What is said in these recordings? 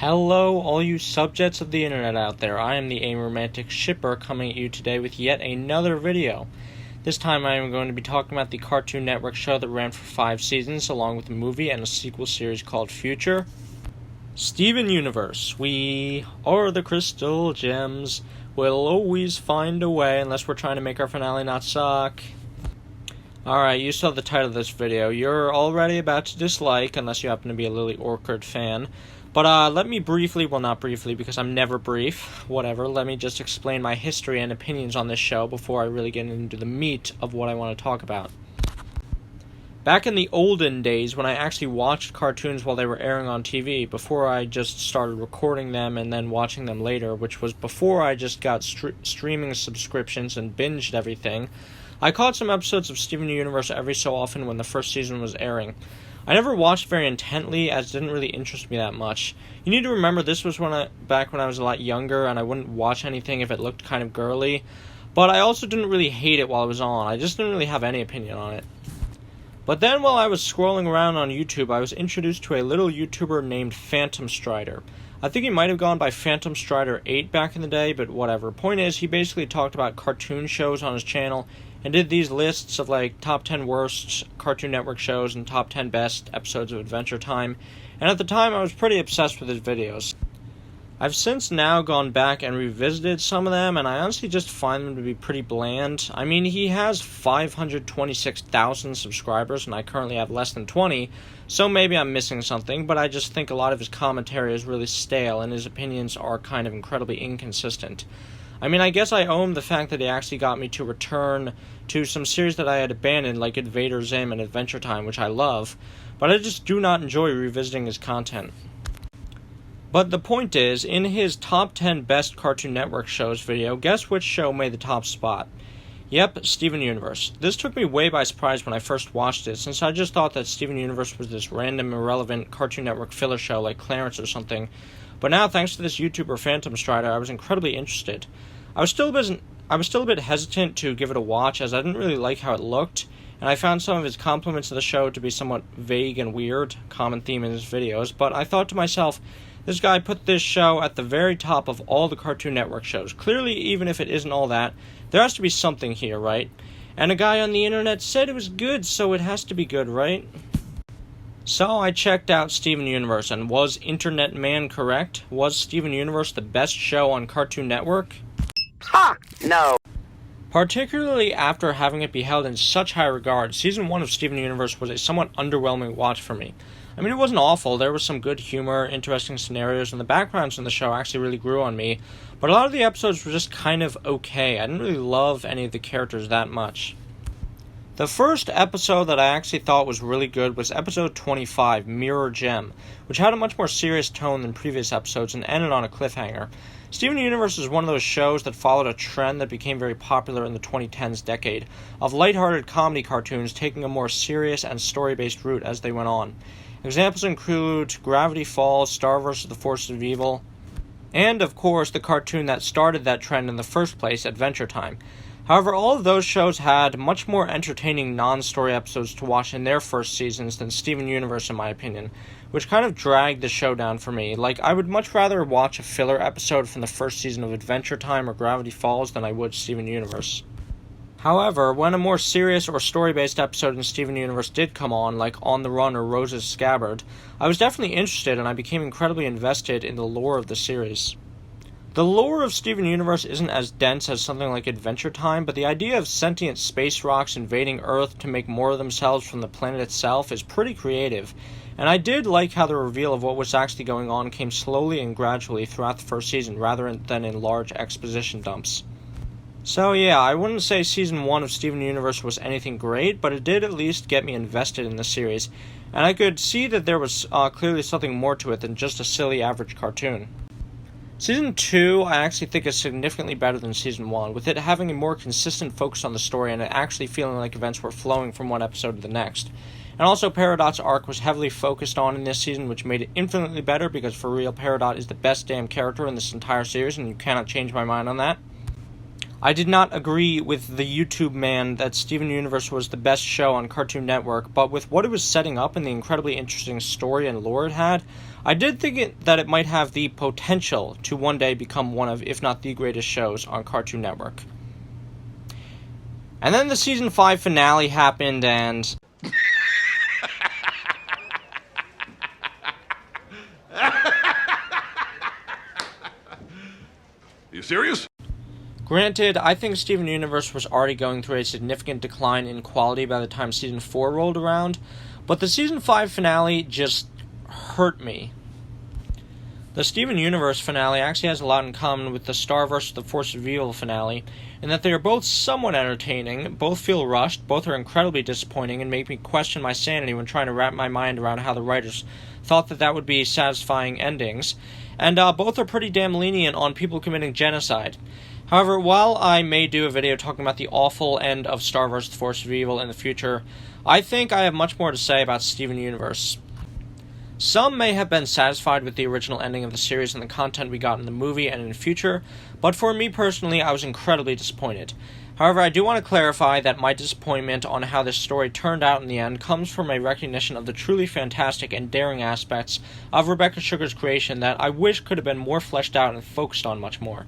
Hello, all you subjects of the internet out there. I am the Aromantic Shipper coming at you today with yet another video. This time I am going to be talking about the Cartoon Network show that ran for 5 seasons, along with a movie and a sequel series called Future. Steven Universe. We are the crystal gems. We'll always find a way, unless we're trying to make our finale not suck. Alright, you saw the title of this video. You're already about to dislike, unless you happen to be a Lily Orchard fan. But let me briefly, well not briefly because I'm never brief, whatever, let me just explain my history and opinions on this show before I really get into the meat of what I want to talk about. Back in the olden days when I actually watched cartoons while they were airing on TV, before I just started recording them and then watching them later, which was before I just got streaming subscriptions and binged everything, I caught some episodes of Steven Universe every so often when the first season was airing. I never watched very intently, as it didn't really interest me that much. You need to remember this was back when I was a lot younger, and I wouldn't watch anything if it looked kind of girly. But I also didn't really hate it while it was on. I just didn't really have any opinion on it. But then while I was scrolling around on YouTube, I was introduced to a little YouTuber named Phantom Strider. I think he might have gone by Phantom Strider 8 back in the day, but whatever. Point is, he basically talked about cartoon shows on his channel, and did these lists of top 10 worst Cartoon Network shows and top 10 best episodes of Adventure Time, and at the time I was pretty obsessed with his videos. I've since now gone back and revisited some of them, and I honestly just find them to be pretty bland. I mean, he has 526,000 subscribers, and I currently have less than 20, so maybe I'm missing something, but I just think a lot of his commentary is really stale, and his opinions are kind of incredibly inconsistent. I mean, I guess I owe him the fact that he actually got me to return to some series that I had abandoned, like Invader Zim and Adventure Time, which I love, but I just do not enjoy revisiting his content. But the point is, in his top 10 best Cartoon Network shows video, guess which show made the top spot? Yep, Steven Universe. This took me way by surprise when I first watched it, since I just thought that Steven Universe was this random, irrelevant Cartoon Network filler show like Clarence or something. But now, thanks to this YouTuber Phantom Strider, I was incredibly interested. I was still a bit hesitant to give it a watch, as I didn't really like how it looked, and I found some of his compliments of the show to be somewhat vague and weird, common theme in his videos, but I thought to myself, this guy put this show at the very top of all the Cartoon Network shows. Clearly, even if it isn't all that, there has to be something here, right? And a guy on the internet said it was good, so it has to be good, right? So I checked out Steven Universe, and was Internet Man correct? Was Steven Universe the best show on Cartoon Network? Ha! No. Particularly after having it be held in such high regard, Season 1 of Steven Universe was a somewhat underwhelming watch for me. I mean, it wasn't awful, there was some good humor, interesting scenarios, and the backgrounds in the show actually really grew on me, but a lot of the episodes were just kind of okay. I didn't really love any of the characters that much. The first episode that I actually thought was really good was episode 25, Mirror Gem, which had a much more serious tone than previous episodes and ended on a cliffhanger. Steven Universe is one of those shows that followed a trend that became very popular in the 2010s decade, of lighthearted comedy cartoons taking a more serious and story-based route as they went on. Examples include Gravity Falls, Star vs. the Forces of Evil, and of course the cartoon that started that trend in the first place, Adventure Time. However, all of those shows had much more entertaining non-story episodes to watch in their first seasons than Steven Universe, in my opinion, which kind of dragged the show down for me. I would much rather watch a filler episode from the first season of Adventure Time or Gravity Falls than I would Steven Universe. However, when a more serious or story-based episode in Steven Universe did come on, like On the Run or Rose's Scabbard, I was definitely interested, and I became incredibly invested in the lore of the series. The lore of Steven Universe isn't as dense as something like Adventure Time, but the idea of sentient space rocks invading Earth to make more of themselves from the planet itself is pretty creative, and I did like how the reveal of what was actually going on came slowly and gradually throughout the first season, rather than in large exposition dumps. So yeah, I wouldn't say Season 1 of Steven Universe was anything great, but it did at least get me invested in the series, and I could see that there was clearly something more to it than just a silly average cartoon. Season 2, I actually think is significantly better than Season 1, with it having a more consistent focus on the story and it actually feeling like events were flowing from one episode to the next. And also, Peridot's arc was heavily focused on in this season, which made it infinitely better, because for real, Peridot is the best damn character in this entire series, and you cannot change my mind on that. I did not agree with the YouTube man that Steven Universe was the best show on Cartoon Network, but with what it was setting up and the incredibly interesting story and lore it had, I did think that it might have the potential to one day become one of, if not the greatest shows on Cartoon Network. And then the season 5 finale happened, and You serious? granted, I think Steven Universe was already going through a significant decline in quality by the time season 4 rolled around, but the season 5 finale just hurt me. The Steven Universe finale actually has a lot in common with the Star vs. the Force of Evil finale, in that they are both somewhat entertaining, both feel rushed, both are incredibly disappointing, and make me question my sanity when trying to wrap my mind around how the writers thought that would be satisfying endings, and both are pretty damn lenient on people committing genocide. However, while I may do a video talking about the awful end of Star vs. the Force of Evil in the future, I think I have much more to say about Steven Universe. Some may have been satisfied with the original ending of the series and the content we got in the movie and in the future, but for me personally, I was incredibly disappointed. However, I do want to clarify that my disappointment on how this story turned out in the end comes from a recognition of the truly fantastic and daring aspects of Rebecca Sugar's creation that I wish could have been more fleshed out and focused on much more.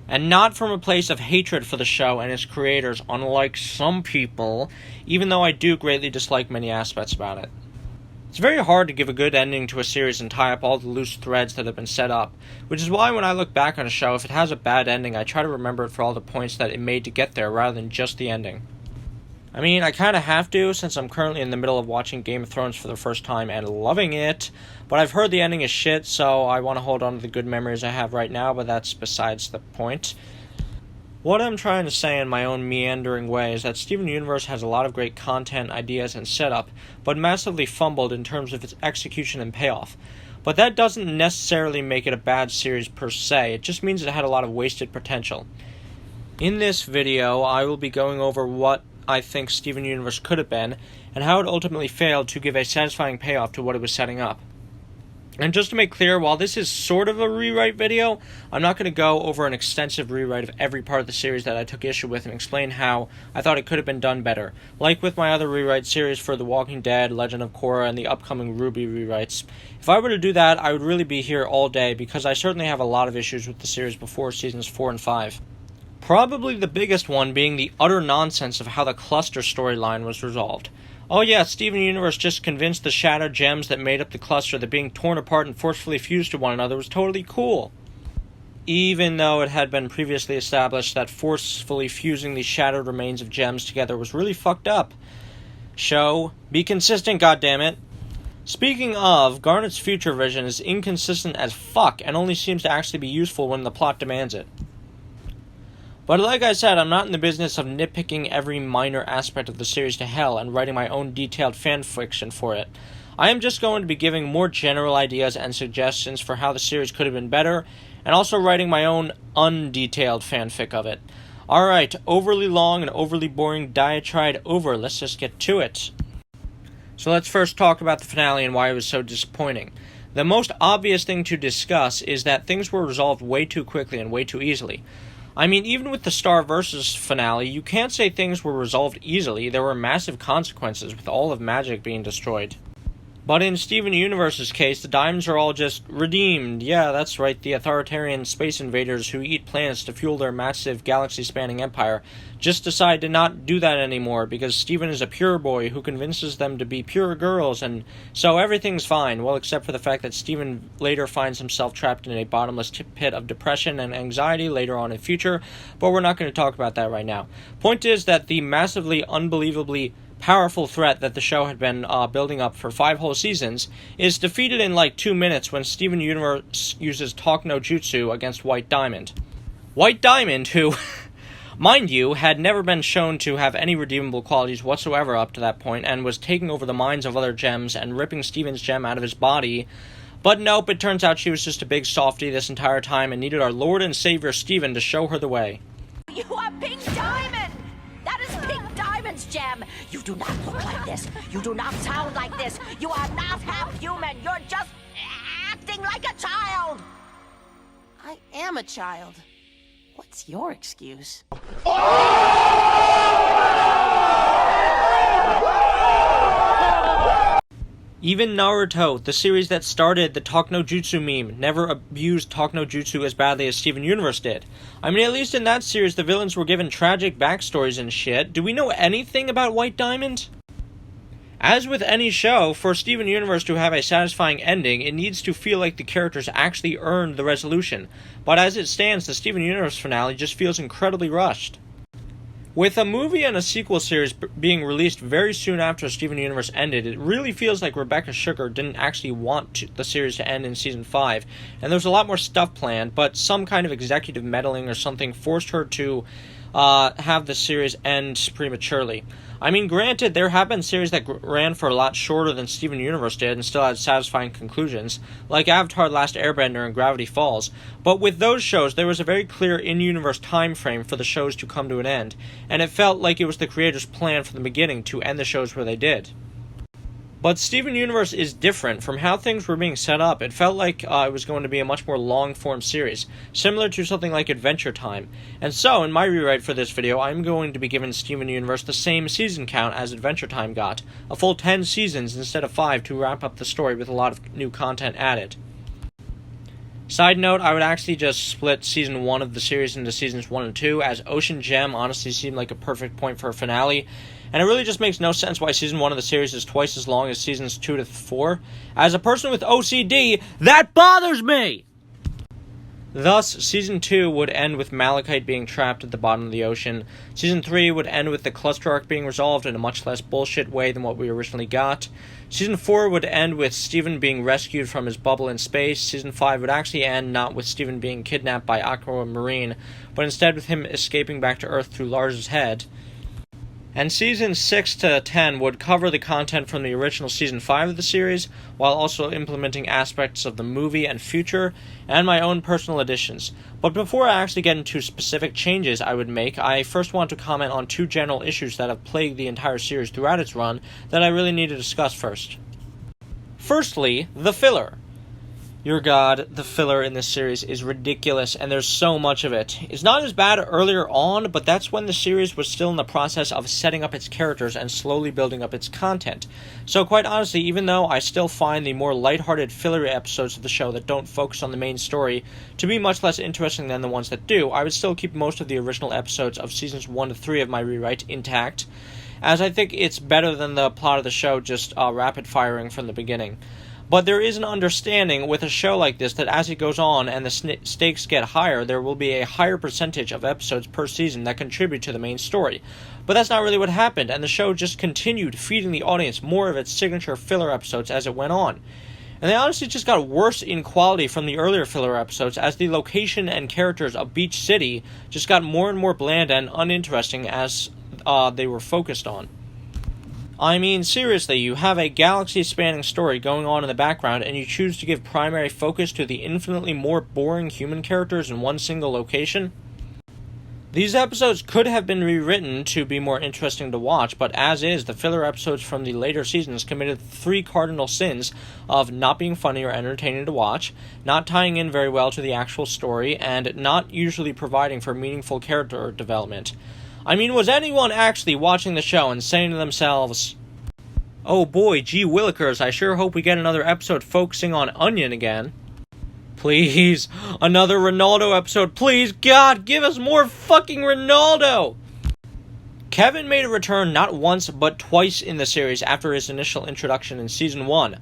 And not from a place of hatred for the show and its creators, unlike some people, even though I do greatly dislike many aspects about it. It's very hard to give a good ending to a series and tie up all the loose threads that have been set up, which is why when I look back on a show, if it has a bad ending, I try to remember it for all the points that it made to get there rather than just the ending. I mean, I kind of have to, since I'm currently in the middle of watching Game of Thrones for the first time and loving it, but I've heard the ending is shit, so I want to hold on to the good memories I have right now, but that's besides the point. What I'm trying to say in my own meandering way is that Steven Universe has a lot of great content, ideas, and setup, but massively fumbled in terms of its execution and payoff. But that doesn't necessarily make it a bad series per se, it just means it had a lot of wasted potential. In this video, I will be going over what I think Steven Universe could have been, and how it ultimately failed to give a satisfying payoff to what it was setting up. And just to make clear, while this is sort of a rewrite video, I'm not going to go over an extensive rewrite of every part of the series that I took issue with and explain how I thought it could have been done better, like with my other rewrite series for The Walking Dead, Legend of Korra, and the upcoming RWBY rewrites. If I were to do that, I would really be here all day, because I certainly have a lot of issues with the series before seasons 4 and 5. Probably the biggest one being the utter nonsense of how the cluster storyline was resolved. Oh yeah, Steven Universe just convinced the Shadow Gems that made up the cluster that being torn apart and forcefully fused to one another was totally cool. Even though it had been previously established that forcefully fusing the shattered remains of gems together was really fucked up. Show, be consistent, goddammit. Speaking of, Garnet's future vision is inconsistent as fuck and only seems to actually be useful when the plot demands it. But like I said, I'm not in the business of nitpicking every minor aspect of the series to hell and writing my own detailed fanfiction for it. I am just going to be giving more general ideas and suggestions for how the series could have been better, and also writing my own undetailed fanfic of it. Alright, overly long and overly boring diatribe over, let's just get to it. So let's first talk about the finale and why it was so disappointing. The most obvious thing to discuss is that things were resolved way too quickly and way too easily. I mean, even with the Star vs. finale, you can't say things were resolved easily. There were massive consequences with all of magic being destroyed. But in Steven Universe's case, the diamonds are all just redeemed. Yeah, that's right, the authoritarian space invaders who eat planets to fuel their massive galaxy-spanning empire just decide to not do that anymore because Steven is a pure boy who convinces them to be pure girls, and so everything's fine, well, except for the fact that Steven later finds himself trapped in a bottomless pit of depression and anxiety later on in the future, but we're not going to talk about that right now. Point is that the massively, unbelievably powerful threat that the show had been building up for 5 whole seasons is defeated in like 2 minutes when Steven Universe uses Talk No Jutsu against White Diamond. White Diamond, who, mind you, had never been shown to have any redeemable qualities whatsoever up to that point, and was taking over the minds of other gems and ripping Steven's gem out of his body. But nope, it turns out she was just a big softie this entire time and needed our Lord and Savior Steven to show her the way. You are Pink Diamond! That is Pink Diamond's gem! You do not look like this. You do not sound like this. You are not half human. You're just acting like a child! I am a child. What's your excuse? Even Naruto, the series that started the Talk No Jutsu meme, never abused Talk No Jutsu as badly as Steven Universe did. I mean, at least in that series, the villains were given tragic backstories and shit. Do we know anything about White Diamond? As with any show, for Steven Universe to have a satisfying ending, it needs to feel like the characters actually earned the resolution. But as it stands, the Steven Universe finale just feels incredibly rushed. With a movie and a sequel series being released very soon after Steven Universe ended, it really feels like Rebecca Sugar didn't actually want the series to end in Season 5, and there was a lot more stuff planned, but some kind of executive meddling or something forced her to have the series end prematurely. I mean, granted, there have been series that ran for a lot shorter than Steven Universe did and still had satisfying conclusions, like Avatar: The Last Airbender and Gravity Falls, but with those shows, there was a very clear in-universe time frame for the shows to come to an end, and it felt like it was the creators' plan from the beginning to end the shows where they did. But Steven Universe is different. From how things were being set up, it felt like it was going to be a much more long-form series, similar to something like Adventure Time. And so, in my rewrite for this video, I'm going to be giving Steven Universe the same season count as Adventure Time got, a full 10 seasons instead of 5 to wrap up the story with a lot of new content added. Side note, I would actually just split Season 1 of the series into Seasons 1 and 2, as Ocean Gem honestly seemed like a perfect point for a finale, and it really just makes no sense why Season 1 of the series is twice as long as Seasons 2 to 4. As a person with OCD, that bothers me! Thus, Season 2 would end with Malachite being trapped at the bottom of the ocean. Season 3 would end with the cluster arc being resolved in a much less bullshit way than what we originally got. Season 4 would end with Steven being rescued from his bubble in space. Season 5 would actually end not with Steven being kidnapped by Aquamarine, but instead with him escaping back to Earth through Lars's head. And Seasons 6 to 10 would cover the content from the original Season 5 of the series, while also implementing aspects of the movie and future, and my own personal additions. But before I actually get into specific changes I would make, I first want to comment on two general issues that have plagued the entire series throughout its run that I really need to discuss first. Firstly, the filler. Your God, the filler in this series is ridiculous, and there's so much of it. It's not as bad earlier on, but that's when the series was still in the process of setting up its characters and slowly building up its content. So quite honestly, even though I still find the more lighthearted filler episodes of the show that don't focus on the main story to be much less interesting than the ones that do, I would still keep most of the original episodes of Seasons 1 to 3 of my rewrite intact, as I think it's better than the plot of the show just rapid-firing from the beginning. But there is an understanding with a show like this that as it goes on and the stakes get higher, there will be a higher percentage of episodes per season that contribute to the main story. But that's not really what happened, and the show just continued feeding the audience more of its signature filler episodes as it went on. And they honestly just got worse in quality from the earlier filler episodes, as the location and characters of Beach City just got more and more bland and uninteresting as they were focused on. I mean, seriously, you have a galaxy-spanning story going on in the background, and you choose to give primary focus to the infinitely more boring human characters in one single location? These episodes could have been rewritten to be more interesting to watch, but as is, the filler episodes from the later seasons committed 3 cardinal sins of not being funny or entertaining to watch, not tying in very well to the actual story, and not usually providing for meaningful character development. I mean, was anyone actually watching the show and saying to themselves, "Oh boy, gee willikers, I sure hope we get another episode focusing on Onion again. Please, another Ronaldo episode, please, God, give us more fucking Ronaldo!" Kevin made a return not once, but twice in the series after his initial introduction in Season 1.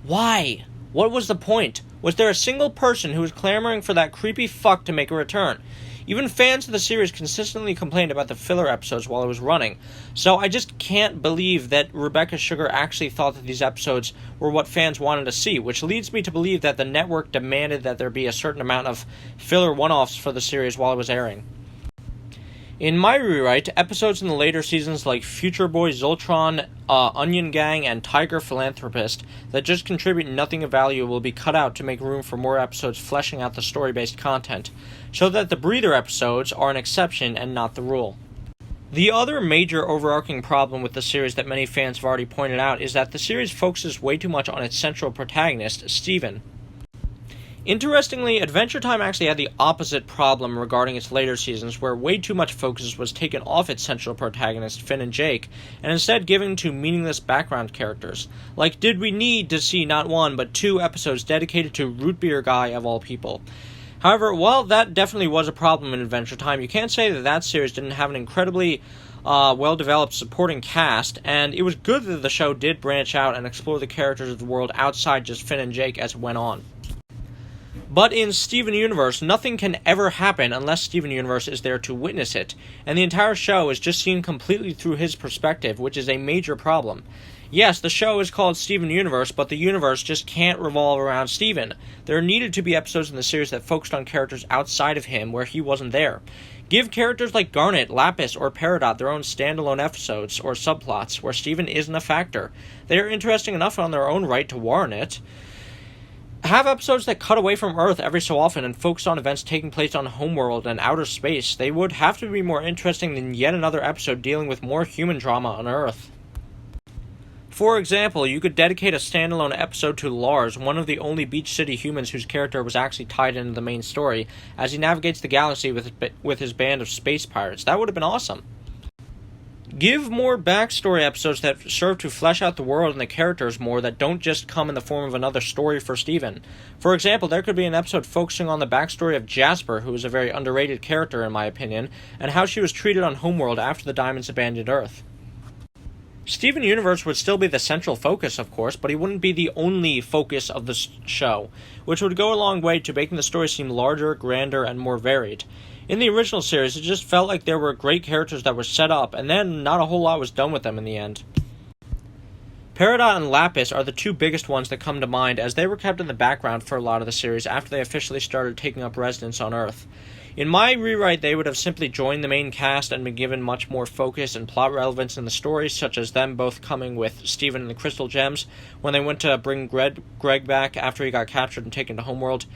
Why? What was the point? Was there a single person who was clamoring for that creepy fuck to make a return? Even fans of the series consistently complained about the filler episodes while it was running, so I just can't believe that Rebecca Sugar actually thought that these episodes were what fans wanted to see, which leads me to believe that the network demanded that there be a certain amount of filler one-offs for the series while it was airing. In my rewrite, episodes in the later seasons like Future Boy Zoltron, Onion Gang, and Tiger Philanthropist that just contribute nothing of value will be cut out to make room for more episodes fleshing out the story-based content, so that the breather episodes are an exception and not the rule. The other major overarching problem with the series that many fans have already pointed out is that the series focuses way too much on its central protagonist, Steven. Interestingly, Adventure Time actually had the opposite problem regarding its later seasons, where way too much focus was taken off its central protagonists, Finn and Jake, and instead given to meaningless background characters. Like, did we need to see not one, but 2 episodes dedicated to Root Beer Guy of all people? However, while that definitely was a problem in Adventure Time, you can't say that that series didn't have an incredibly well-developed supporting cast, and it was good that the show did branch out and explore the characters of the world outside just Finn and Jake as it went on. But in Steven Universe, nothing can ever happen unless Steven Universe is there to witness it, and the entire show is just seen completely through his perspective, which is a major problem. Yes, the show is called Steven Universe, but the universe just can't revolve around Steven. There needed to be episodes in the series that focused on characters outside of him, where he wasn't there. Give characters like Garnet, Lapis, or Peridot their own standalone episodes or subplots, where Steven isn't a factor. They are interesting enough on their own right to warrant it. Have episodes that cut away from Earth every so often and focus on events taking place on Homeworld and outer space. They would have to be more interesting than yet another episode dealing with more human drama on Earth. For example, you could dedicate a standalone episode to Lars, one of the only Beach City humans whose character was actually tied into the main story, as he navigates the galaxy with his band of space pirates. That would have been awesome. Give more backstory episodes that serve to flesh out the world and the characters more, that don't just come in the form of another story for Steven. For example, there could be an episode focusing on the backstory of Jasper, who is a very underrated character in my opinion, and how she was treated on Homeworld after the Diamonds abandoned Earth. Steven Universe would still be the central focus, of course, but he wouldn't be the only focus of the show, which would go a long way to making the story seem larger, grander, and more varied. In the original series, it just felt like there were great characters that were set up, and then not a whole lot was done with them in the end. Peridot and Lapis are the 2 biggest ones that come to mind, as they were kept in the background for a lot of the series after they officially started taking up residence on Earth. In my rewrite, they would have simply joined the main cast and been given much more focus and plot relevance in the story, such as them both coming with Steven and the Crystal Gems when they went to bring Greg back after he got captured and taken to Homeworld.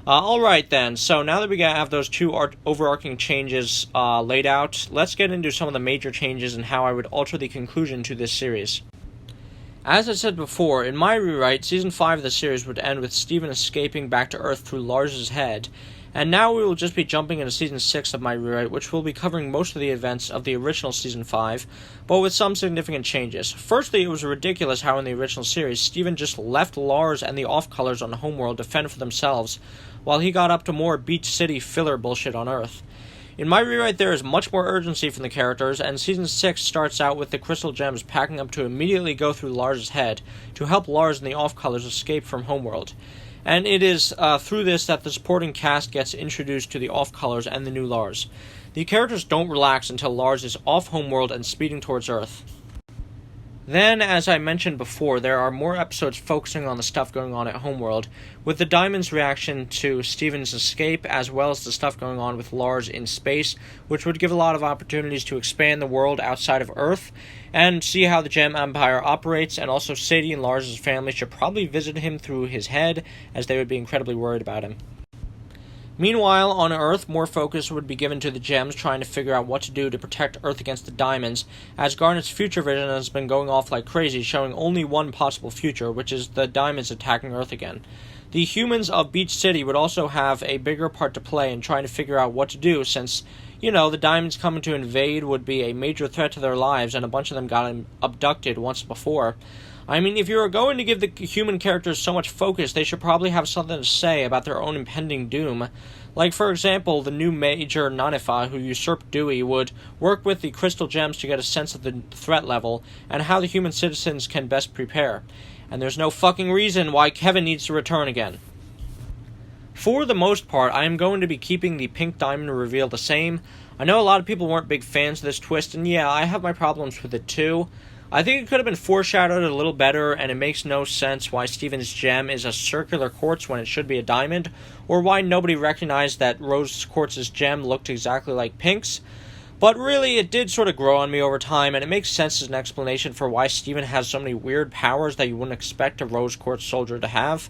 Alright then, so now that we have those 2 overarching changes laid out, let's get into some of the major changes and how I would alter the conclusion to this series. As I said before, in my rewrite, Season 5 of the series would end with Steven escaping back to Earth through Lars' head, and now we will just be jumping into Season 6 of my rewrite, which will be covering most of the events of the original Season 5, but with some significant changes. Firstly, it was ridiculous how in the original series, Steven just left Lars and the off-colors on Homeworld to fend for themselves, while he got up to more Beach City filler bullshit on Earth. In my rewrite, there is much more urgency from the characters, and Season 6 starts out with the Crystal Gems packing up to immediately go through Lars' head to help Lars and the off-colors escape from Homeworld. And it is through this that the supporting cast gets introduced to the off-colors and the new Lars. The characters don't relax until Lars is off Homeworld and speeding towards Earth. Then, as I mentioned before, there are more episodes focusing on the stuff going on at Homeworld, with the Diamond's reaction to Steven's escape, as well as the stuff going on with Lars in space, which would give a lot of opportunities to expand the world outside of Earth, and see how the Gem Empire operates, and also Sadie and Lars' family should probably visit him through his head, as they would be incredibly worried about him. Meanwhile, on Earth, more focus would be given to the Gems trying to figure out what to do to protect Earth against the Diamonds, as Garnet's future vision has been going off like crazy, showing only one possible future, which is the Diamonds attacking Earth again. The humans of Beach City would also have a bigger part to play in trying to figure out what to do, since, the Diamonds coming to invade would be a major threat to their lives, and a bunch of them got abducted once before. I mean, if you are going to give the human characters so much focus, they should probably have something to say about their own impending doom. Like, for example, the new Major Nanifa, who usurped Dewey, would work with the Crystal Gems to get a sense of the threat level, and how the human citizens can best prepare. And there's no fucking reason why Kevin needs to return again. For the most part, I am going to be keeping the Pink Diamond reveal the same. I know a lot of people weren't big fans of this twist, and yeah, I have my problems with it too. I think it could have been foreshadowed a little better, and it makes no sense why Steven's gem is a circular quartz when it should be a diamond, or why nobody recognized that Rose Quartz's gem looked exactly like Pink's. But really, it did sort of grow on me over time, and it makes sense as an explanation for why Steven has so many weird powers that you wouldn't expect a Rose Quartz soldier to have.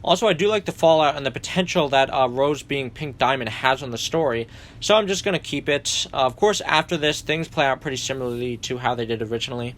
Also, I do like the fallout and the potential that Rose being Pink Diamond has on the story, so I'm just going to keep it. Of course, after this, things play out pretty similarly to how they did originally.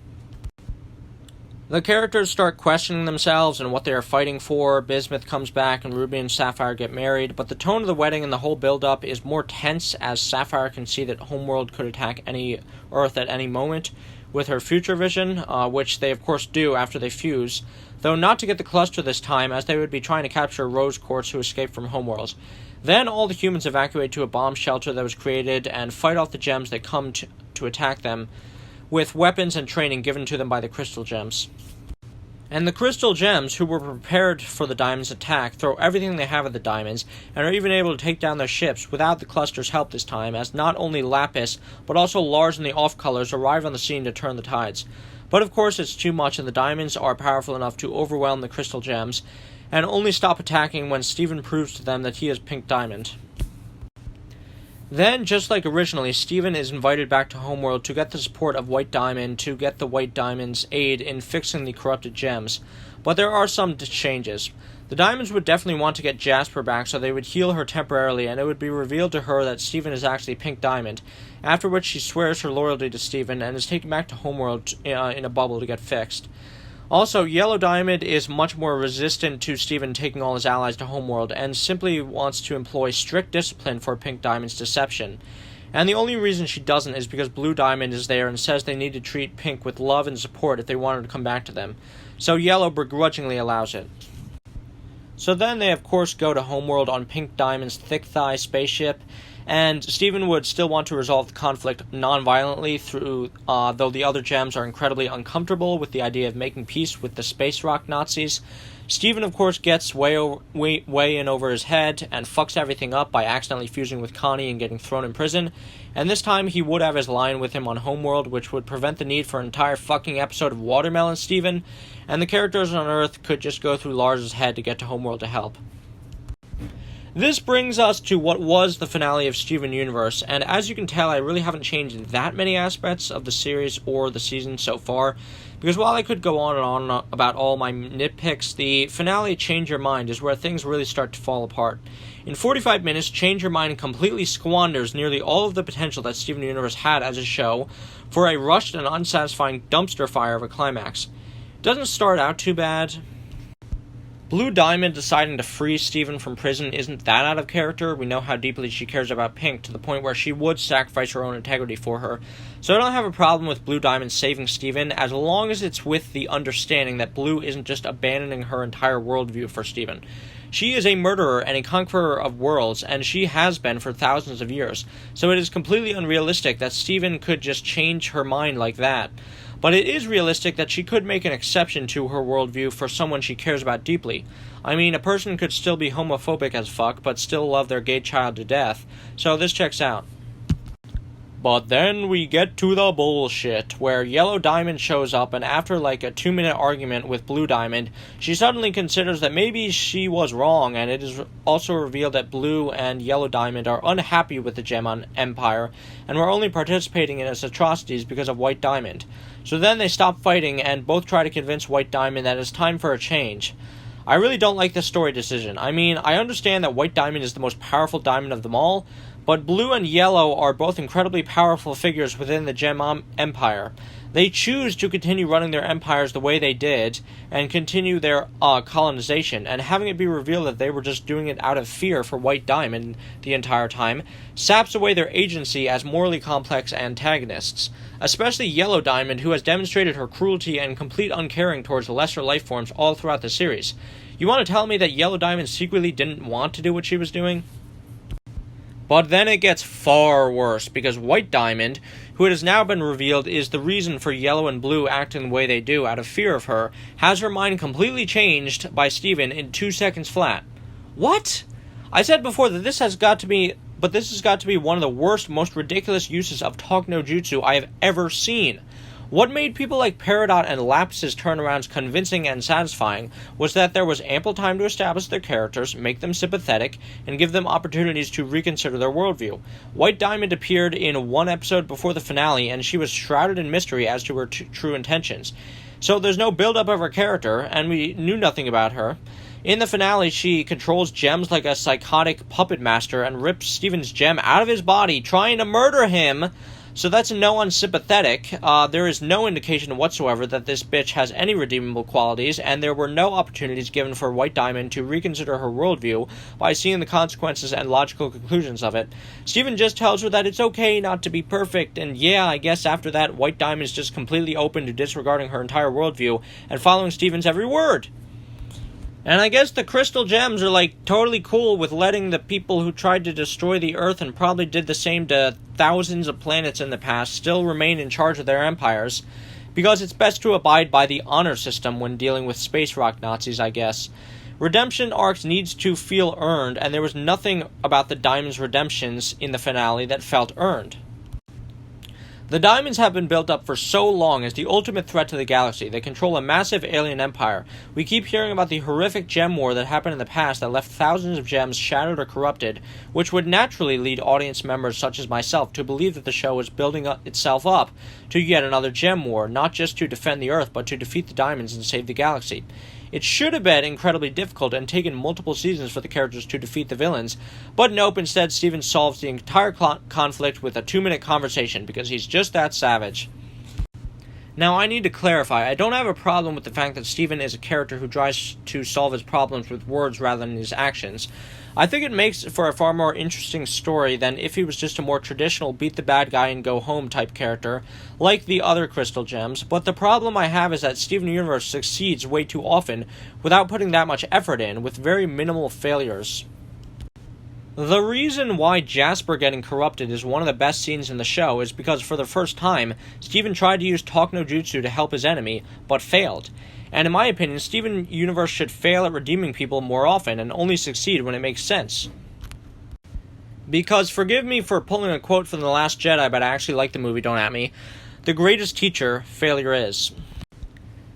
The characters start questioning themselves and what they are fighting for. Bismuth comes back and Ruby and Sapphire get married, but the tone of the wedding and the whole build-up is more tense as Sapphire can see that Homeworld could attack any Earth at any moment with her future vision, which they of course do after they fuse, though not to get the cluster this time, as they would be trying to capture Rose Quartz who escaped from Homeworld. Then all the humans evacuate to a bomb shelter that was created and fight off the gems that come to attack them, with weapons and training given to them by the Crystal Gems. And the Crystal Gems, who were prepared for the Diamonds' attack, throw everything they have at the Diamonds, and are even able to take down their ships without the cluster's help this time, as not only Lapis, but also Lars and the Off-Colors arrive on the scene to turn the tides. But of course it's too much, and the Diamonds are powerful enough to overwhelm the Crystal Gems, and only stop attacking when Steven proves to them that he is Pink Diamond. Then, just like originally, Steven is invited back to Homeworld to get the support of White Diamond to get the White Diamond's aid in fixing the corrupted gems. But there are some changes. The Diamonds would definitely want to get Jasper back so they would heal her temporarily, and it would be revealed to her that Steven is actually Pink Diamond, after which she swears her loyalty to Steven and is taken back to Homeworld in a bubble to get fixed. Also, Yellow Diamond is much more resistant to Steven taking all his allies to Homeworld, and simply wants to employ strict discipline for Pink Diamond's deception. And the only reason she doesn't is because Blue Diamond is there and says they need to treat Pink with love and support if they want her to come back to them. So Yellow begrudgingly allows it. So then they of course go to Homeworld on Pink Diamond's thick thigh spaceship, and Steven would still want to resolve the conflict non-violently through, though the other gems are incredibly uncomfortable with the idea of making peace with the space rock Nazis. Steven, of course, gets way in over his head and fucks everything up by accidentally fusing with Connie and getting thrown in prison, and this time he would have his line with him on Homeworld, which would prevent the need for an entire fucking episode of Watermelon Steven, and the characters on Earth could just go through Lars's head to get to Homeworld to help. This brings us to what was the finale of Steven Universe, and as you can tell, I really haven't changed that many aspects of the series or the season so far, because while I could go on and on about all my nitpicks, the finale Change Your Mind is where things really start to fall apart. In 45 minutes, Change Your Mind completely squanders nearly all of the potential that Steven Universe had as a show for a rushed and unsatisfying dumpster fire of a climax. It doesn't start out too bad. Blue Diamond deciding to free Steven from prison isn't that out of character. We know how deeply she cares about Pink, to the point where she would sacrifice her own integrity for her. So I don't have a problem with Blue Diamond saving Steven, as long as it's with the understanding that Blue isn't just abandoning her entire worldview for Steven. She is a murderer and a conqueror of worlds, and she has been for thousands of years, so it is completely unrealistic that Steven could just change her mind like that. But it is realistic that she could make an exception to her worldview for someone she cares about deeply. I mean, a person could still be homophobic as fuck, but still love their gay child to death, so this checks out. But then we get to the bullshit, where Yellow Diamond shows up, and after like a 2-minute argument with Blue Diamond, she suddenly considers that maybe she was wrong, and it is also revealed that Blue and Yellow Diamond are unhappy with the Gem on Empire, and were only participating in its atrocities because of White Diamond. So then they stop fighting, and both try to convince White Diamond that it's time for a change. I really don't like this story decision. I mean, I understand that White Diamond is the most powerful diamond of them all, but Blue and Yellow are both incredibly powerful figures within the Gem Empire. They choose to continue running their empires the way they did, and continue their colonization, and having it be revealed that they were just doing it out of fear for White Diamond the entire time, saps away their agency as morally complex antagonists. Especially Yellow Diamond, who has demonstrated her cruelty and complete uncaring towards lesser life forms all throughout the series. You want to tell me that Yellow Diamond secretly didn't want to do what she was doing? But then it gets far worse, because White Diamond, who it has now been revealed is the reason for Yellow and Blue acting the way they do out of fear of her, has her mind completely changed by Steven in 2 seconds flat. What? I said before that this has got to be one of the worst, most ridiculous uses of Talk No Jutsu I have ever seen. What made people like Peridot and Lapis's turnarounds convincing and satisfying was that there was ample time to establish their characters, make them sympathetic, and give them opportunities to reconsider their worldview. White Diamond appeared in one episode before the finale, and she was shrouded in mystery as to her true intentions. So there's no build-up of her character, and we knew nothing about her. In the finale, she controls gems like a psychotic puppet master and rips Steven's gem out of his body, trying to murder him. So that's a no unsympathetic. There is no indication whatsoever that this bitch has any redeemable qualities, and there were no opportunities given for White Diamond to reconsider her worldview by seeing the consequences and logical conclusions of it. Steven just tells her that it's okay not to be perfect, and yeah, I guess after that, White Diamond is just completely open to disregarding her entire worldview and following Steven's every word. And I guess the crystal gems are like totally cool with letting the people who tried to destroy the Earth and probably did the same to thousands of planets in the past still remain in charge of their empires, because it's best to abide by the honor system when dealing with space rock Nazis, I guess. Redemption arcs needs to feel earned, and there was nothing about the Diamond's redemptions in the finale that felt earned. The Diamonds have been built up for so long as the ultimate threat to the galaxy. They control a massive alien empire. We keep hearing about the horrific gem war that happened in the past that left thousands of gems shattered or corrupted, which would naturally lead audience members such as myself to believe that the show is building itself up to yet another gem war, not just to defend the Earth, but to defeat the Diamonds and save the galaxy. It should have been incredibly difficult and taken multiple seasons for the characters to defeat the villains, but nope, instead Steven solves the entire conflict with a 2-minute conversation, because he's just that savage. Now, I need to clarify, I don't have a problem with the fact that Steven is a character who tries to solve his problems with words rather than his actions. I think it makes for a far more interesting story than if he was just a more traditional beat the bad guy and go home type character, like the other Crystal Gems, but the problem I have is that Steven Universe succeeds way too often without putting that much effort in, with very minimal failures. The reason why Jasper getting corrupted is one of the best scenes in the show is because for the first time, Steven tried to use Talk no Jutsu to help his enemy, but failed. And in my opinion, Steven Universe should fail at redeeming people more often and only succeed when it makes sense. Because, forgive me for pulling a quote from The Last Jedi, but I actually like the movie, don't at me. The greatest teacher failure is.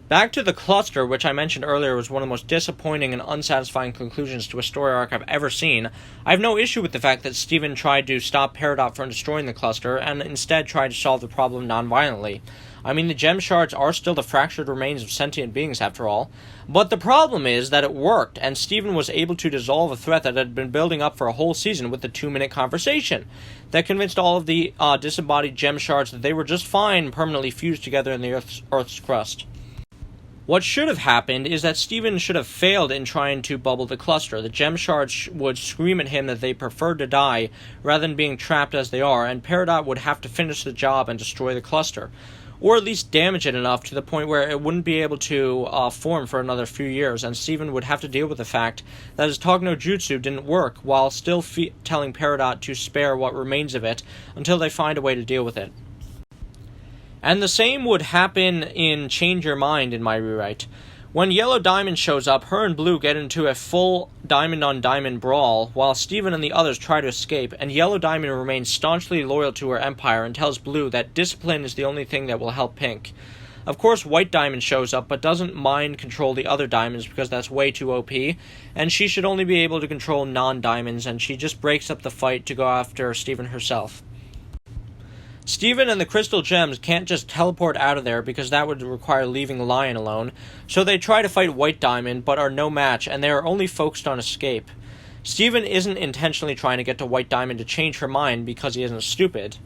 Back to the cluster, which I mentioned earlier was one of the most disappointing and unsatisfying conclusions to a story arc I've ever seen. I have no issue with the fact that Steven tried to stop Peridot from destroying the cluster, and instead tried to solve the problem non-violently. I mean, the gem shards are still the fractured remains of sentient beings, after all. But the problem is that it worked, and Steven was able to dissolve a threat that had been building up for a whole season with the 2-minute conversation that convinced all of the disembodied gem shards that they were just fine permanently fused together in the Earth's crust. What should have happened is that Steven should have failed in trying to bubble the cluster. The gem shards would scream at him that they preferred to die rather than being trapped as they are, and Peridot would have to finish the job and destroy the cluster. Or at least damage it enough to the point where it wouldn't be able to form for another few years, and Steven would have to deal with the fact that his Talk no Jutsu didn't work, while still telling Peridot to spare what remains of it until they find a way to deal with it. And the same would happen in Change Your Mind in my rewrite. When Yellow Diamond shows up, her and Blue get into a full diamond-on-diamond brawl, while Steven and the others try to escape, and Yellow Diamond remains staunchly loyal to her empire and tells Blue that discipline is the only thing that will help Pink. Of course, White Diamond shows up, but doesn't mind control the other diamonds because that's way too OP, and she should only be able to control non-diamonds, and she just breaks up the fight to go after Steven herself. Steven and the Crystal Gems can't just teleport out of there because that would require leaving Lion alone, so they try to fight White Diamond but are no match, and they are only focused on escape. Steven isn't intentionally trying to get to White Diamond to change her mind because he isn't stupid.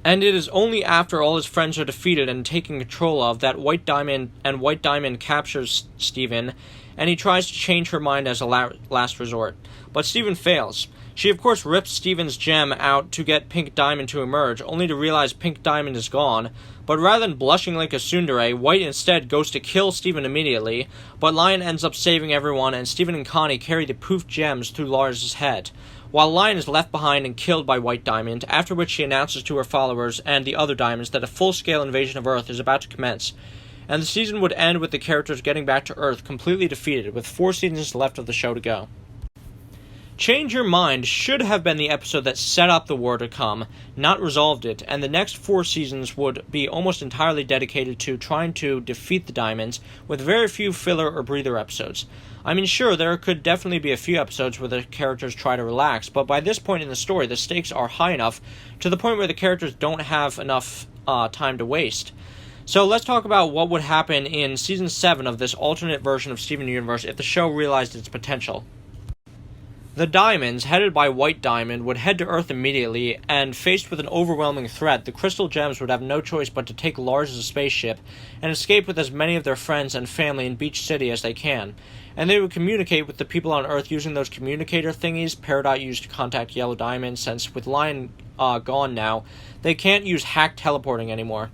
And it is only after all his friends are defeated and taken control of that White Diamond captures Steven, and he tries to change her mind as a last resort. But Steven fails. She of course rips Steven's gem out to get Pink Diamond to emerge, only to realize Pink Diamond is gone. But rather than blushing like a tsundere, White instead goes to kill Steven immediately, but Lion ends up saving everyone, and Steven and Connie carry the poofed gems through Lars' head, while Lion is left behind and killed by White Diamond, after which she announces to her followers and the other diamonds that a full-scale invasion of Earth is about to commence, and the season would end with the characters getting back to Earth completely defeated, with 4 seasons left of the show to go. Change Your Mind should have been the episode that set up the war to come, not resolved it, and the next 4 seasons would be almost entirely dedicated to trying to defeat the Diamonds, with very few filler or breather episodes. I mean, sure, there could definitely be a few episodes where the characters try to relax, but by this point in the story, the stakes are high enough to the point where the characters don't have enough time to waste. So let's talk about what would happen in Season 7 of this alternate version of Steven Universe if the show realized its potential. The Diamonds, headed by White Diamond, would head to Earth immediately, and faced with an overwhelming threat, the Crystal Gems would have no choice but to take Lars' spaceship and escape with as many of their friends and family in Beach City as they can. And they would communicate with the people on Earth using those communicator thingies Peridot used to contact Yellow Diamond, since with Lion gone now, they can't use hack teleporting anymore.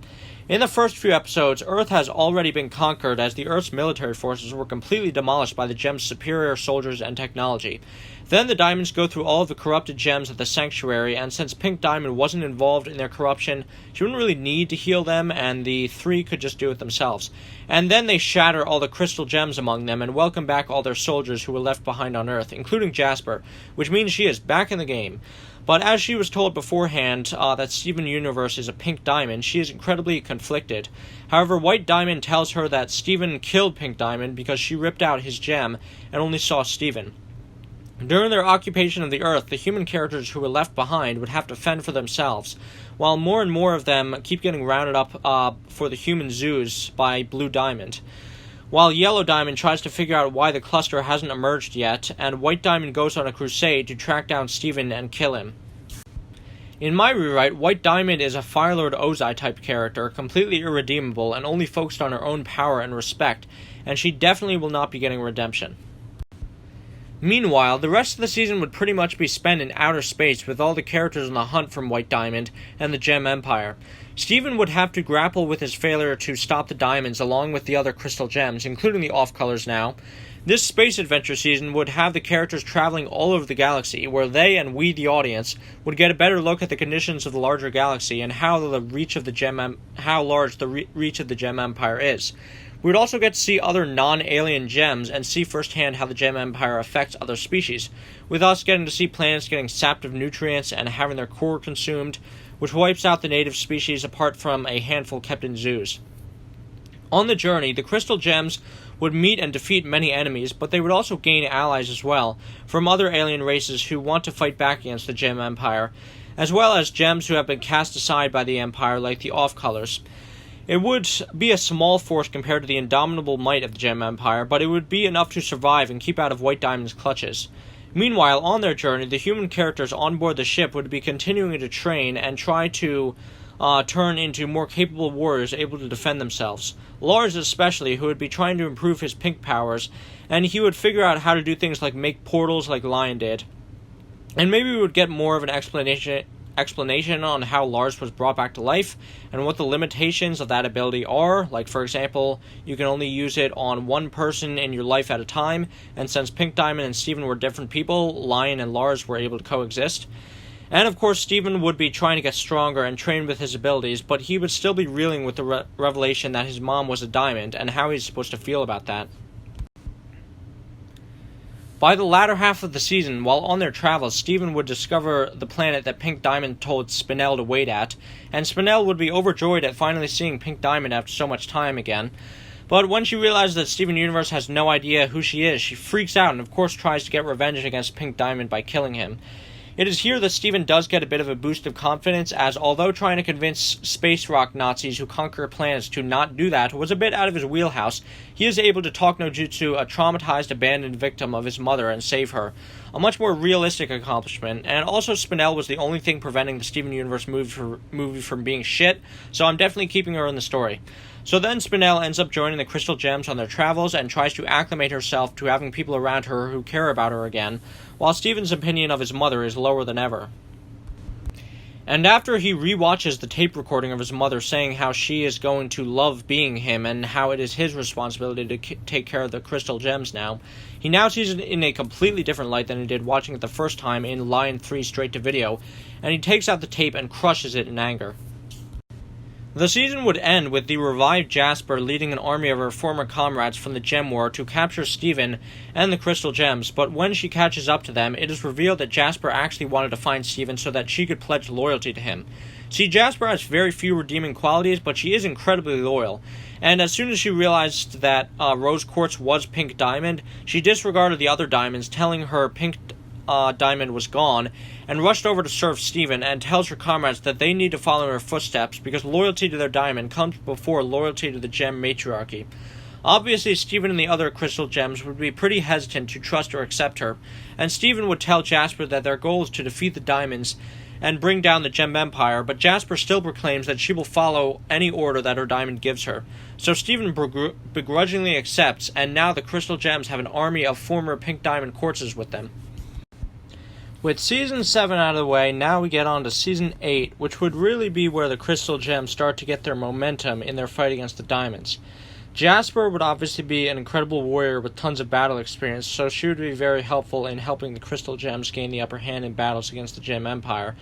In the first few episodes, Earth has already been conquered, as the Earth's military forces were completely demolished by the Gems' superior soldiers and technology. Then the Diamonds go through all of the corrupted gems at the Sanctuary, and since Pink Diamond wasn't involved in their corruption, she wouldn't really need to heal them, and the three could just do it themselves. And then they shatter all the crystal gems among them and welcome back all their soldiers who were left behind on Earth, including Jasper, which means she is back in the game. But as she was told beforehand that Steven Universe is a Pink Diamond, she is incredibly conflicted. However, White Diamond tells her that Steven killed Pink Diamond because she ripped out his gem and only saw Steven. During their occupation of the Earth, the human characters who were left behind would have to fend for themselves, while more and more of them keep getting rounded up for the human zoos by Blue Diamond. While Yellow Diamond tries to figure out why the cluster hasn't emerged yet, and White Diamond goes on a crusade to track down Steven and kill him. In my rewrite, White Diamond is a Firelord Ozai type character, completely irredeemable and only focused on her own power and respect, and she definitely will not be getting redemption. Meanwhile, the rest of the season would pretty much be spent in outer space with all the characters on the hunt from White Diamond and the Gem Empire. Steven would have to grapple with his failure to stop the Diamonds along with the other crystal gems, including the off-colors now. This space adventure season would have the characters traveling all over the galaxy, where they and we, the audience, would get a better look at the conditions of the larger galaxy and how large the reach of the Gem Empire is. We would also get to see other non-alien gems and see firsthand how the Gem Empire affects other species, with us getting to see planets getting sapped of nutrients and having their core consumed, which wipes out the native species apart from a handful kept in zoos. On the journey, the Crystal Gems would meet and defeat many enemies, but they would also gain allies as well, from other alien races who want to fight back against the Gem Empire, as well as gems who have been cast aside by the Empire, like the off-colors. It would be a small force compared to the indomitable might of the Gem Empire, but it would be enough to survive and keep out of White Diamond's clutches. Meanwhile, on their journey, the human characters on board the ship would be continuing to train and try to turn into more capable warriors able to defend themselves. Lars especially, who would be trying to improve his pink powers, and he would figure out how to do things like make portals like Lion did. And maybe we would get more of an explanation on how Lars was brought back to life and what the limitations of that ability are. Like, for example, you can only use it on one person in your life at a time, and since Pink Diamond and Steven were different people, Lion and Lars were able to coexist. And of course, Steven would be trying to get stronger and train with his abilities, but he would still be reeling with the revelation that his mom was a diamond and how he's supposed to feel about that. By the latter half of the season, while on their travels, Steven would discover the planet that Pink Diamond told Spinel to wait at, and Spinel would be overjoyed at finally seeing Pink Diamond after so much time again. But when she realizes that Steven Universe has no idea who she is, she freaks out and of course tries to get revenge against Pink Diamond by killing him. It is here that Steven does get a bit of a boost of confidence, as although trying to convince space rock Nazis who conquer planets to not do that was a bit out of his wheelhouse, he is able to talk no jutsu a traumatized, abandoned victim of his mother and save her. A much more realistic accomplishment, and also Spinel was the only thing preventing the Steven Universe movie from being shit, so I'm definitely keeping her in the story. So then Spinel ends up joining the Crystal Gems on their travels and tries to acclimate herself to having people around her who care about her again, while Steven's opinion of his mother is lower than ever. And after he rewatches the tape recording of his mother saying how she is going to love being him and how it is his responsibility to take care of the Crystal Gems now, he now sees it in a completely different light than he did watching it the first time in Lion 3 straight to video, and he takes out the tape and crushes it in anger. The season would end with the revived Jasper leading an army of her former comrades from the Gem War to capture Steven and the Crystal Gems, but when she catches up to them, it is revealed that Jasper actually wanted to find Steven so that she could pledge loyalty to him. See, Jasper has very few redeeming qualities, but she is incredibly loyal, and as soon as she realized that Rose Quartz was Pink Diamond, she disregarded the other diamonds, telling her Pink Diamond was gone, and rushed over to serve Steven and tells her comrades that they need to follow in her footsteps because loyalty to their diamond comes before loyalty to the Gem matriarchy. Obviously, Steven and the other crystal gems would be pretty hesitant to trust or accept her, and Steven would tell Jasper that their goal is to defeat the diamonds and bring down the Gem Empire, but Jasper still proclaims that she will follow any order that her diamond gives her. So Steven begrudgingly accepts, and now the crystal gems have an army of former Pink Diamond Quartzes with them. With Season 7 out of the way, now we get on to Season 8, which would really be where the crystal gems start to get their momentum in their fight against the diamonds. Jasper would obviously be an incredible warrior with tons of battle experience, so she would be very helpful in helping the crystal gems gain the upper hand in battles against the Gem Empire.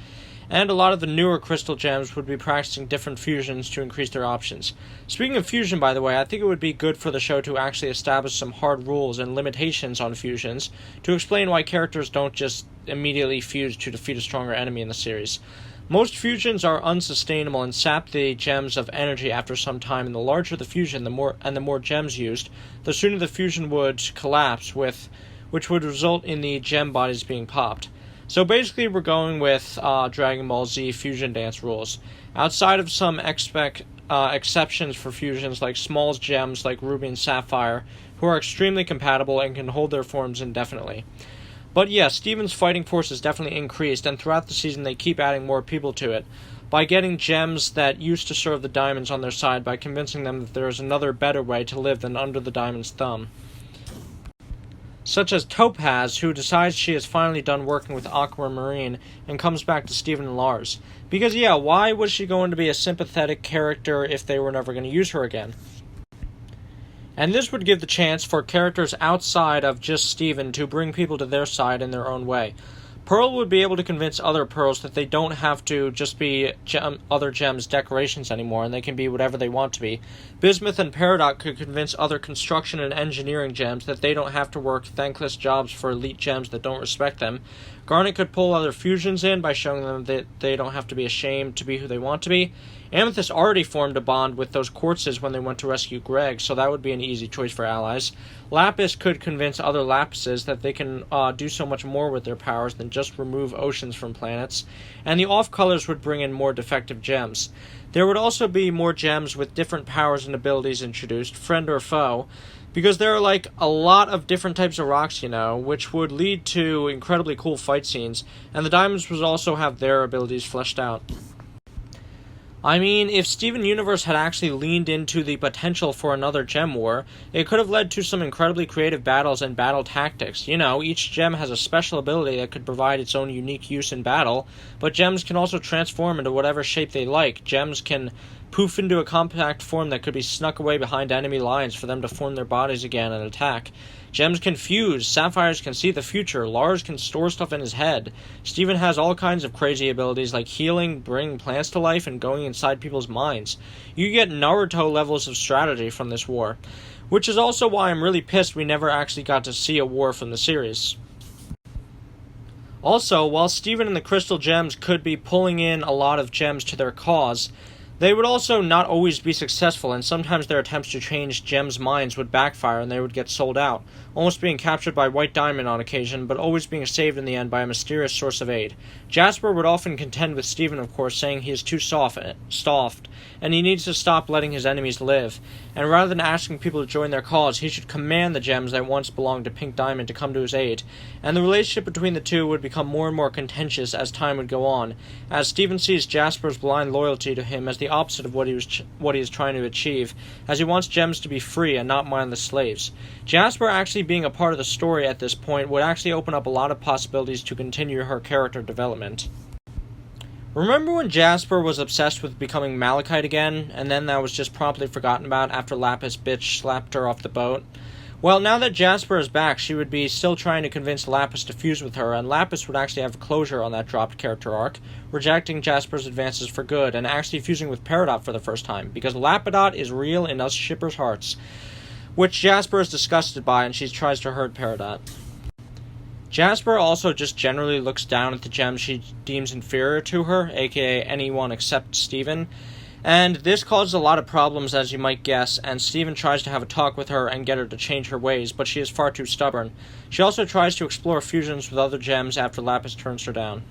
And a lot of the newer crystal gems would be practicing different fusions to increase their options. Speaking of fusion, by the way, I think it would be good for the show to actually establish some hard rules and limitations on fusions to explain why characters don't just immediately fuse to defeat a stronger enemy in the series. Most fusions are unsustainable and sap the gems of energy after some time, and the larger the fusion, the more gems used, the sooner the fusion would collapse, which would result in the gem bodies being popped. So basically we're going with Dragon Ball Z fusion dance rules. Outside of some exceptions for fusions like small gems like Ruby and Sapphire, who are extremely compatible and can hold their forms indefinitely. But yeah, Steven's fighting force has definitely increased, and throughout the season they keep adding more people to it, by getting gems that used to serve the diamonds on their side by convincing them that there is another better way to live than under the diamond's thumb. Such as Topaz, who decides she is finally done working with Aquamarine and comes back to Steven and Lars. Because yeah, why was she going to be a sympathetic character if they were never going to use her again? And this would give the chance for characters outside of just Steven to bring people to their side in their own way. Pearl would be able to convince other Pearls that they don't have to just be other gems' decorations anymore, and they can be whatever they want to be. Bismuth and Peridot could convince other construction and engineering gems that they don't have to work thankless jobs for elite gems that don't respect them. Garnet could pull other fusions in by showing them that they don't have to be ashamed to be who they want to be. Amethyst already formed a bond with those Quartzes when they went to rescue Greg, so that would be an easy choice for allies. Lapis could convince other Lapises that they can do so much more with their powers than just remove oceans from planets. And the off-colors would bring in more defective gems. There would also be more gems with different powers and abilities introduced, friend or foe, because there are like a lot of different types of rocks, which would lead to incredibly cool fight scenes, and the diamonds would also have their abilities fleshed out. I mean, if Steven Universe had actually leaned into the potential for another gem war, it could have led to some incredibly creative battles and battle tactics. Each gem has a special ability that could provide its own unique use in battle, but gems can also transform into whatever shape they like. Gems can poof into a compact form that could be snuck away behind enemy lines for them to form their bodies again and attack. Gems can fuse, Sapphires can see the future, Lars can store stuff in his head. Steven has all kinds of crazy abilities like healing, bringing plants to life, and going inside people's minds. You get Naruto levels of strategy from this war, which is also why I'm really pissed we never actually got to see a war from the series. Also, while Steven and the Crystal Gems could be pulling in a lot of gems to their cause, they would also not always be successful, and sometimes their attempts to change gems' minds would backfire and they would get sold out, almost being captured by White Diamond on occasion, but always being saved in the end by a mysterious source of aid. Jasper would often contend with Steven, of course, saying he is too soft, and he needs to stop letting his enemies live, and rather than asking people to join their cause, he should command the gems that once belonged to Pink Diamond to come to his aid, and the relationship between the two would become more and more contentious as time would go on, as Steven sees Jasper's blind loyalty to him as the opposite of what he is trying to achieve, as he wants gems to be free and not mindless slaves. Jasper actually being a part of the story at this point would actually open up a lot of possibilities to continue her character development. Remember when Jasper was obsessed with becoming Malachite again, and then that was just promptly forgotten about after Lapis bitch slapped her off the boat? Well, now that Jasper is back, she would be still trying to convince Lapis to fuse with her, and Lapis would actually have closure on that dropped character arc, rejecting Jasper's advances for good, and actually fusing with Peridot for the first time, because Lapidot is real in us shippers' hearts, which Jasper is disgusted by, and she tries to hurt Peridot. Jasper also just generally looks down at the gems she deems inferior to her, aka anyone except Steven, and this causes a lot of problems, as you might guess, and Steven tries to have a talk with her and get her to change her ways, but she is far too stubborn. She also tries to explore fusions with other gems after Lapis turns her down.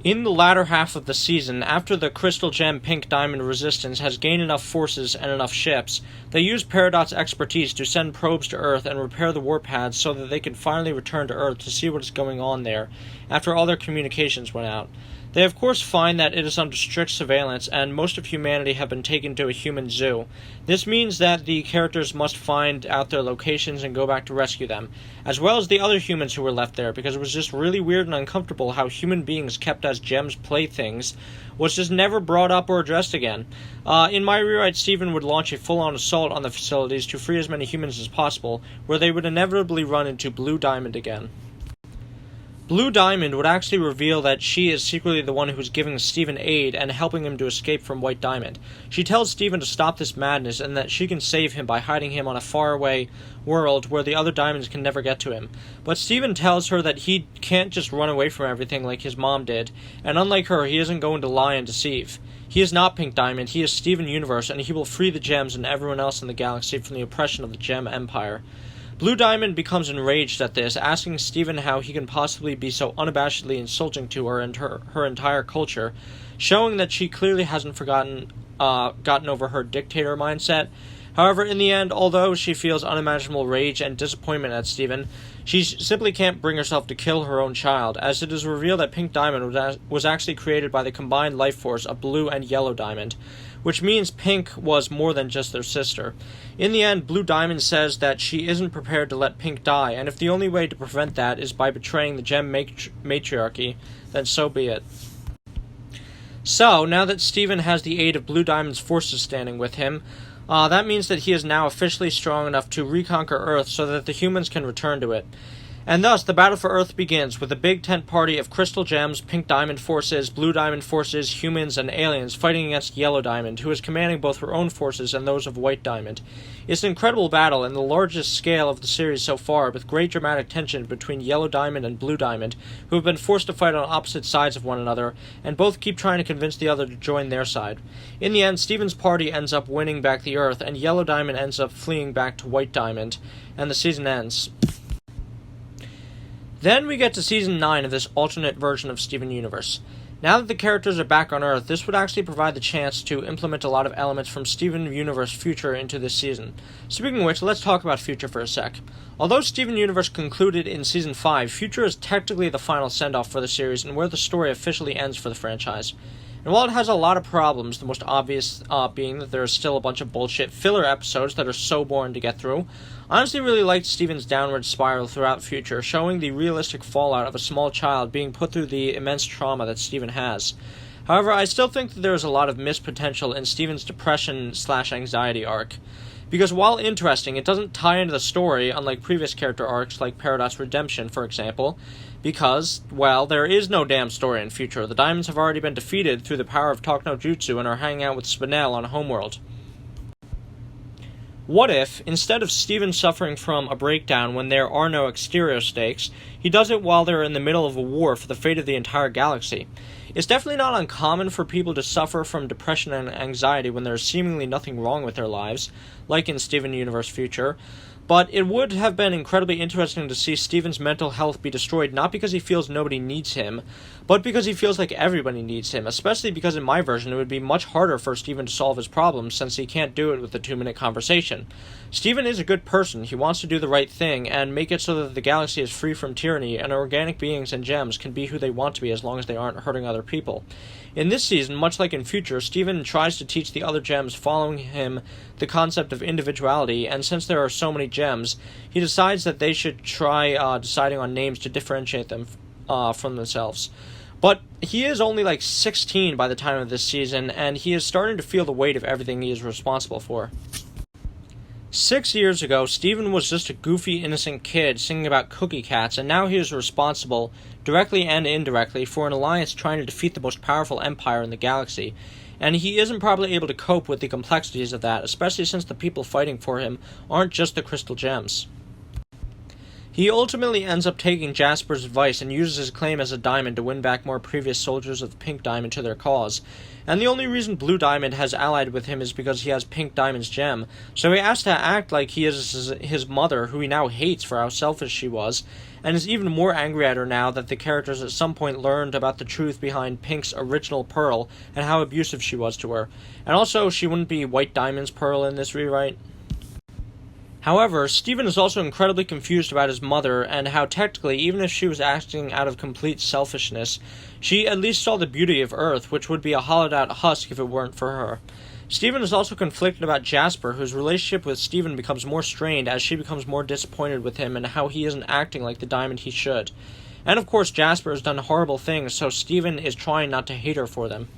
In the latter half of the season, after the Crystal Gem Pink Diamond Resistance has gained enough forces and enough ships, they use Peridot's expertise to send probes to Earth and repair the warp pads so that they can finally return to Earth to see what is going on there after all their communications went out. They of course find that it is under strict surveillance and most of humanity have been taken to a human zoo. This means that the characters must find out their locations and go back to rescue them, as well as the other humans who were left there, because it was just really weird and uncomfortable how human beings kept as gems playthings was just never brought up or addressed again. In my rewrite, Steven would launch a full-on assault on the facilities to free as many humans as possible, where they would inevitably run into Blue Diamond again. Blue Diamond would actually reveal that she is secretly the one who is giving Steven aid and helping him to escape from White Diamond. She tells Steven to stop this madness and that she can save him by hiding him on a faraway world where the other diamonds can never get to him. But Steven tells her that he can't just run away from everything like his mom did, and unlike her, he isn't going to lie and deceive. He is not Pink Diamond, he is Steven Universe, and he will free the gems and everyone else in the galaxy from the oppression of the Gem Empire. Blue Diamond becomes enraged at this, asking Steven how he can possibly be so unabashedly insulting to her and her entire culture, showing that she clearly hasn't gotten over her dictator mindset. However, in the end, although she feels unimaginable rage and disappointment at Steven, she simply can't bring herself to kill her own child, as it is revealed that Pink Diamond was actually created by the combined life force of Blue and Yellow Diamond, which means Pink was more than just their sister. In the end, Blue Diamond says that she isn't prepared to let Pink die, and if the only way to prevent that is by betraying the Gem matriarchy, then so be it. So, now that Steven has the aid of Blue Diamond's forces standing with him, that means that he is now officially strong enough to reconquer Earth so that the humans can return to it. And thus, the battle for Earth begins with a big tent party of Crystal Gems, Pink Diamond forces, Blue Diamond forces, humans, and aliens fighting against Yellow Diamond, who is commanding both her own forces and those of White Diamond. It's an incredible battle and the largest scale of the series so far, with great dramatic tension between Yellow Diamond and Blue Diamond, who have been forced to fight on opposite sides of one another, and both keep trying to convince the other to join their side. In the end, Steven's party ends up winning back the Earth, and Yellow Diamond ends up fleeing back to White Diamond, and the season ends. Then we get to Season 9 of this alternate version of Steven Universe. Now that the characters are back on Earth, this would actually provide the chance to implement a lot of elements from Steven Universe Future into this season. Speaking of which, let's talk about Future for a sec. Although Steven Universe concluded in Season 5, Future is technically the final send-off for the series and where the story officially ends for the franchise. And while it has a lot of problems, the most obvious being that there is still a bunch of bullshit filler episodes that are so boring to get through, I honestly really liked Steven's downward spiral throughout Future, showing the realistic fallout of a small child being put through the immense trauma that Steven has. However, I still think that there is a lot of missed potential in Steven's depression/anxiety arc. Because while interesting, it doesn't tie into the story, unlike previous character arcs like Peridot's Redemption, for example, because, well, there is no damn story in Future. The Diamonds have already been defeated through the power of Talk No Jutsu and are hanging out with Spinel on Homeworld. What if, instead of Steven suffering from a breakdown when there are no exterior stakes, he does it while they're in the middle of a war for the fate of the entire galaxy? It's definitely not uncommon for people to suffer from depression and anxiety when there's seemingly nothing wrong with their lives, like in Steven Universe Future, but it would have been incredibly interesting to see Steven's mental health be destroyed not because he feels nobody needs him, but because he feels like everybody needs him, especially because in my version it would be much harder for Steven to solve his problems since he can't do it with a 2-minute conversation. Steven is a good person, he wants to do the right thing, and make it so that the galaxy is free from tyranny, and organic beings and gems can be who they want to be as long as they aren't hurting other people. In this season, much like in Future, Steven tries to teach the other gems following him the concept of individuality, and since there are so many gems, he decides that they should try deciding on names to differentiate them from themselves. But he is only like 16 by the time of this season, and he is starting to feel the weight of everything he is responsible for. 6 years ago, Steven was just a goofy, innocent kid singing about cookie cats, and now he is responsible, directly and indirectly, for an alliance trying to defeat the most powerful empire in the galaxy. And he isn't probably able to cope with the complexities of that, especially since the people fighting for him aren't just the Crystal Gems. He ultimately ends up taking Jasper's advice and uses his claim as a diamond to win back more previous soldiers of Pink Diamond to their cause. And the only reason Blue Diamond has allied with him is because he has Pink Diamond's gem, so he has to act like he is his mother, who he now hates for how selfish she was, and is even more angry at her now that the characters at some point learned about the truth behind Pink's original Pearl and how abusive she was to her. And also, she wouldn't be White Diamond's Pearl in this rewrite. However, Steven is also incredibly confused about his mother and how technically, even if she was acting out of complete selfishness, she at least saw the beauty of Earth, which would be a hollowed-out husk if it weren't for her. Steven is also conflicted about Jasper, whose relationship with Steven becomes more strained as she becomes more disappointed with him and how he isn't acting like the diamond he should. And of course, Jasper has done horrible things, so Steven is trying not to hate her for them.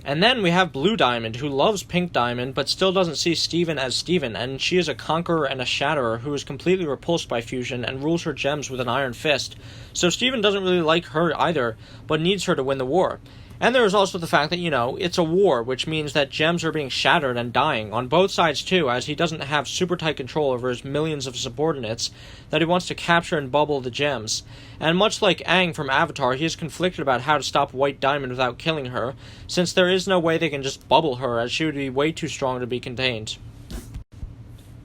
And then we have Blue Diamond, who loves Pink Diamond, but still doesn't see Steven as Steven, and she is a conqueror and a shatterer who is completely repulsed by fusion and rules her gems with an iron fist. So Steven doesn't really like her either, but needs her to win the war. And there is also the fact that, it's a war, which means that gems are being shattered and dying, on both sides too, as he doesn't have super tight control over his millions of subordinates that he wants to capture and bubble the gems. And much like Aang from Avatar, he is conflicted about how to stop White Diamond without killing her, since there is no way they can just bubble her, as she would be way too strong to be contained.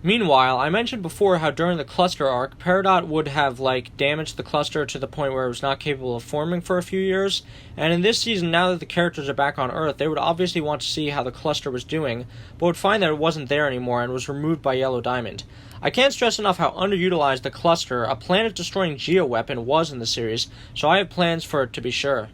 Meanwhile, I mentioned before how during the cluster arc, Peridot would have, damaged the cluster to the point where it was not capable of forming for a few years, and in this season, now that the characters are back on Earth, they would obviously want to see how the cluster was doing, but would find that it wasn't there anymore and was removed by Yellow Diamond. I can't stress enough how underutilized the cluster, a planet-destroying geoweapon, was in the series, so I have plans for it to be sure.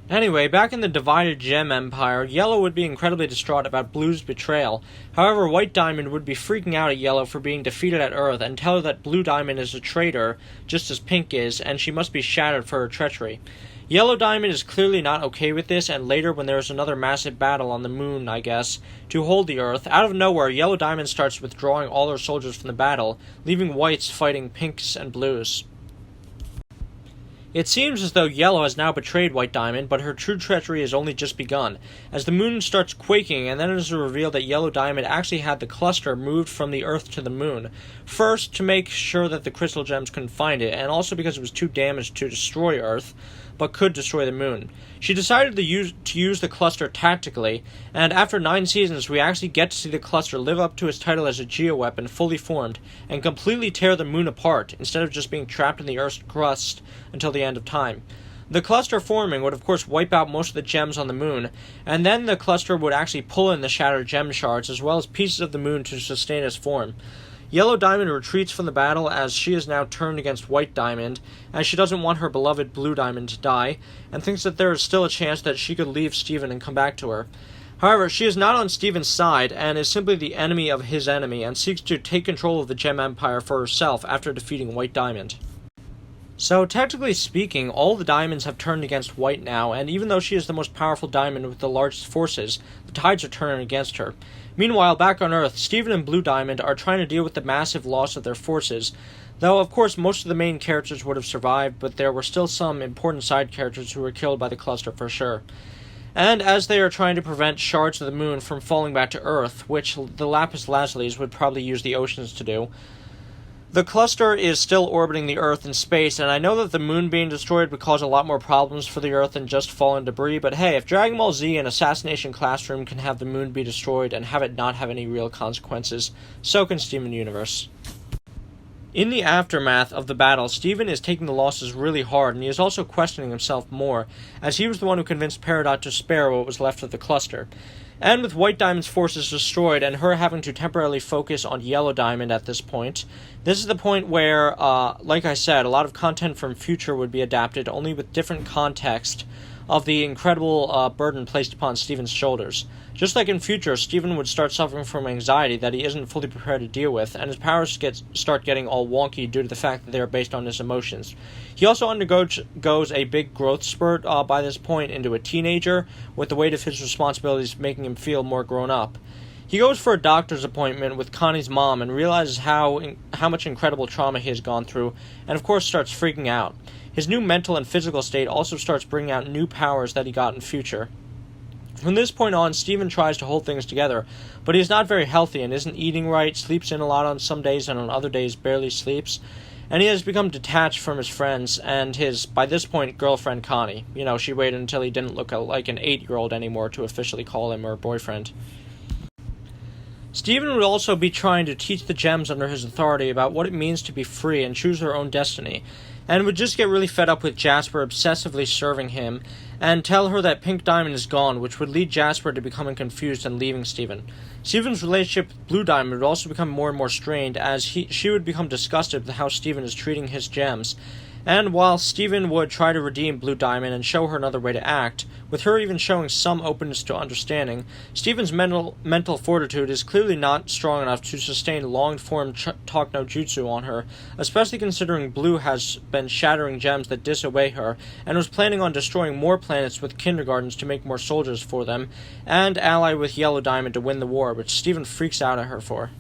Anyway, back in the divided Gem Empire, Yellow would be incredibly distraught about Blue's betrayal. However, White Diamond would be freaking out at Yellow for being defeated at Earth and tell her that Blue Diamond is a traitor, just as Pink is, and she must be shattered for her treachery. Yellow Diamond is clearly not okay with this, and later when there is another massive battle on the moon, I guess, to hold the Earth, out of nowhere, Yellow Diamond starts withdrawing all her soldiers from the battle, leaving Whites fighting Pinks and Blues. It seems as though Yellow has now betrayed White Diamond, but her true treachery has only just begun, as the moon starts quaking, and then it is revealed that Yellow Diamond actually had the cluster moved from the Earth to the moon. First, to make sure that the crystal gems couldn't find it, and also because it was too damaged to destroy Earth, but could destroy the moon. She decided to use the cluster tactically, and after 9 seasons we actually get to see the cluster live up to its title as a geoweapon fully formed, and completely tear the moon apart, instead of just being trapped in the Earth's crust until the end of time. The cluster forming would of course wipe out most of the gems on the moon, and then the cluster would actually pull in the shattered gem shards as well as pieces of the moon to sustain its form. Yellow Diamond retreats from the battle as she is now turned against White Diamond, as she doesn't want her beloved Blue Diamond to die, and thinks that there is still a chance that she could leave Steven and come back to her. However, she is not on Steven's side, and is simply the enemy of his enemy, and seeks to take control of the Gem Empire for herself after defeating White Diamond. So, technically speaking, all the diamonds have turned against White now, and even though she is the most powerful diamond with the largest forces, the tides are turning against her. Meanwhile, back on Earth, Steven and Blue Diamond are trying to deal with the massive loss of their forces, though of course most of the main characters would have survived, but there were still some important side characters who were killed by the cluster for sure. And as they are trying to prevent shards of the moon from falling back to Earth, which the Lapis Lazulis would probably use the oceans to do, the cluster is still orbiting the Earth in space, and I know that the moon being destroyed would cause a lot more problems for the Earth than just fallen debris, but hey, if Dragon Ball Z and Assassination Classroom can have the moon be destroyed and have it not have any real consequences, so can Steven Universe. In the aftermath of the battle, Steven is taking the losses really hard, and he is also questioning himself more, as he was the one who convinced Peridot to spare what was left of the cluster. And with White Diamond's forces destroyed, and her having to temporarily focus on Yellow Diamond at this point, this is the point where, like I said, a lot of content from Future would be adapted, only with different context of the incredible burden placed upon Steven's shoulders. Just like in Future, Steven would start suffering from anxiety that he isn't fully prepared to deal with, and his powers start getting all wonky due to the fact that they are based on his emotions. He also undergoes a big growth spurt by this point into a teenager, with the weight of his responsibilities making him feel more grown up. He goes for a doctor's appointment with Connie's mom and realizes how much incredible trauma he has gone through, and of course starts freaking out. His new mental and physical state also starts bringing out new powers that he got in Future. From this point on, Steven tries to hold things together, but he is not very healthy and isn't eating right, sleeps in a lot on some days and on other days barely sleeps, and he has become detached from his friends and his, by this point, girlfriend Connie. You know, she waited until he didn't look like an 8-year-old anymore to officially call him her boyfriend. Steven would also be trying to teach the gems under his authority about what it means to be free and choose their own destiny, and would just get really fed up with Jasper obsessively serving him, and tell her that Pink Diamond is gone, which would lead Jasper to becoming confused and leaving Steven. Steven's relationship with Blue Diamond would also become more and more strained, as she would become disgusted with how Steven is treating his gems. And while Steven would try to redeem Blue Diamond and show her another way to act, with her even showing some openness to understanding, Steven's mental fortitude is clearly not strong enough to sustain long-form talk no jutsu on her, especially considering Blue has been shattering gems that disobey her, and was planning on destroying more planets with kindergartens to make more soldiers for them, and ally with Yellow Diamond to win the war, which Steven freaks out at her for.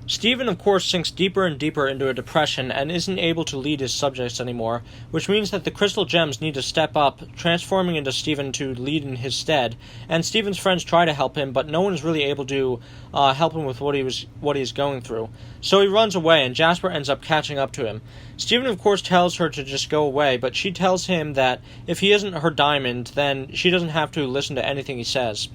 Steven, of course, sinks deeper and deeper into a depression and isn't able to lead his subjects anymore, which means that the crystal gems need to step up, transforming into Steven to lead in his stead, and Steven's friends try to help him, but no one is really able to help him with what he's going through. So he runs away, and Jasper ends up catching up to him. Steven, of course, tells her to just go away, but she tells him that if he isn't her diamond, then she doesn't have to listen to anything he says.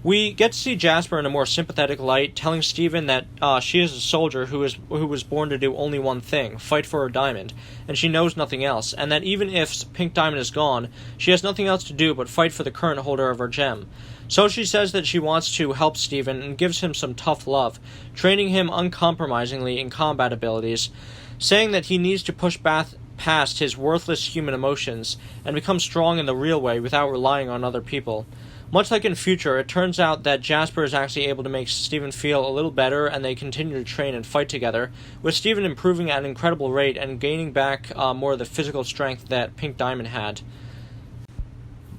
We get to see Jasper in a more sympathetic light, telling Steven that she is a soldier who was born to do only one thing, fight for her diamond, and she knows nothing else, and that even if Pink Diamond is gone, she has nothing else to do but fight for the current holder of her gem. So she says that she wants to help Steven and gives him some tough love, training him uncompromisingly in combat abilities, saying that he needs to push past his worthless human emotions and become strong in the real way without relying on other people. Much like in Future, it turns out that Jasper is actually able to make Steven feel a little better, and they continue to train and fight together, with Steven improving at an incredible rate and gaining back more of the physical strength that Pink Diamond had.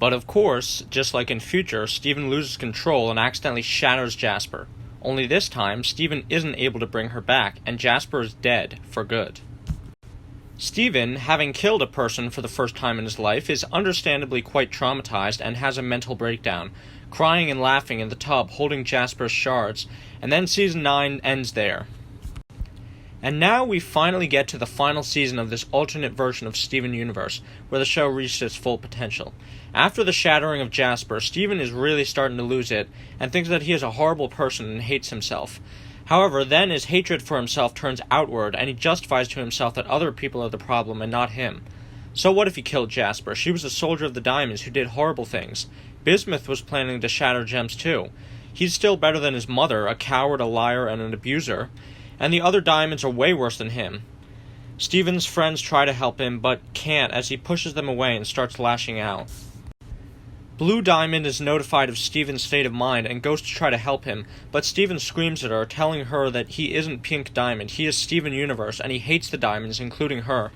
But of course, just like in Future, Steven loses control and accidentally shatters Jasper. Only this time, Steven isn't able to bring her back, and Jasper is dead for good. Steven, having killed a person for the first time in his life, is understandably quite traumatized and has a mental breakdown, crying and laughing in the tub holding Jasper's shards, and then Season 9 ends there. And now we finally get to the final season of this alternate version of Steven Universe, where the show reached its full potential. After the shattering of Jasper, Steven is really starting to lose it, and thinks that he is a horrible person and hates himself. However, then his hatred for himself turns outward, and he justifies to himself that other people are the problem and not him. So what if he killed Jasper? She was a soldier of the Diamonds who did horrible things. Bismuth was planning to shatter gems too. He's still better than his mother, a coward, a liar, and an abuser. And the other Diamonds are way worse than him. Steven's friends try to help him, but can't as he pushes them away and starts lashing out. Blue Diamond is notified of Steven's state of mind and goes to try to help him, but Steven screams at her, telling her that he isn't Pink Diamond, he is Steven Universe, and he hates the Diamonds, including her.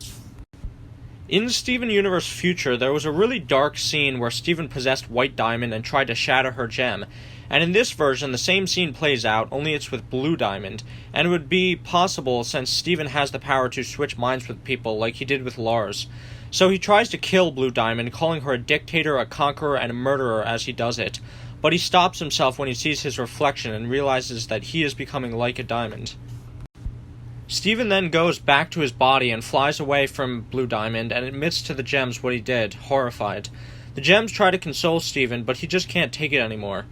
In Steven Universe Future, there was a really dark scene where Steven possessed White Diamond and tried to shatter her gem, and in this version the same scene plays out, only it's with Blue Diamond, and it would be possible since Steven has the power to switch minds with people like he did with Lars. So he tries to kill Blue Diamond, calling her a dictator, a conqueror, and a murderer as he does it, but he stops himself when he sees his reflection and realizes that he is becoming like a diamond. Steven then goes back to his body and flies away from Blue Diamond and admits to the gems what he did, horrified. The gems try to console Steven, but he just can't take it anymore.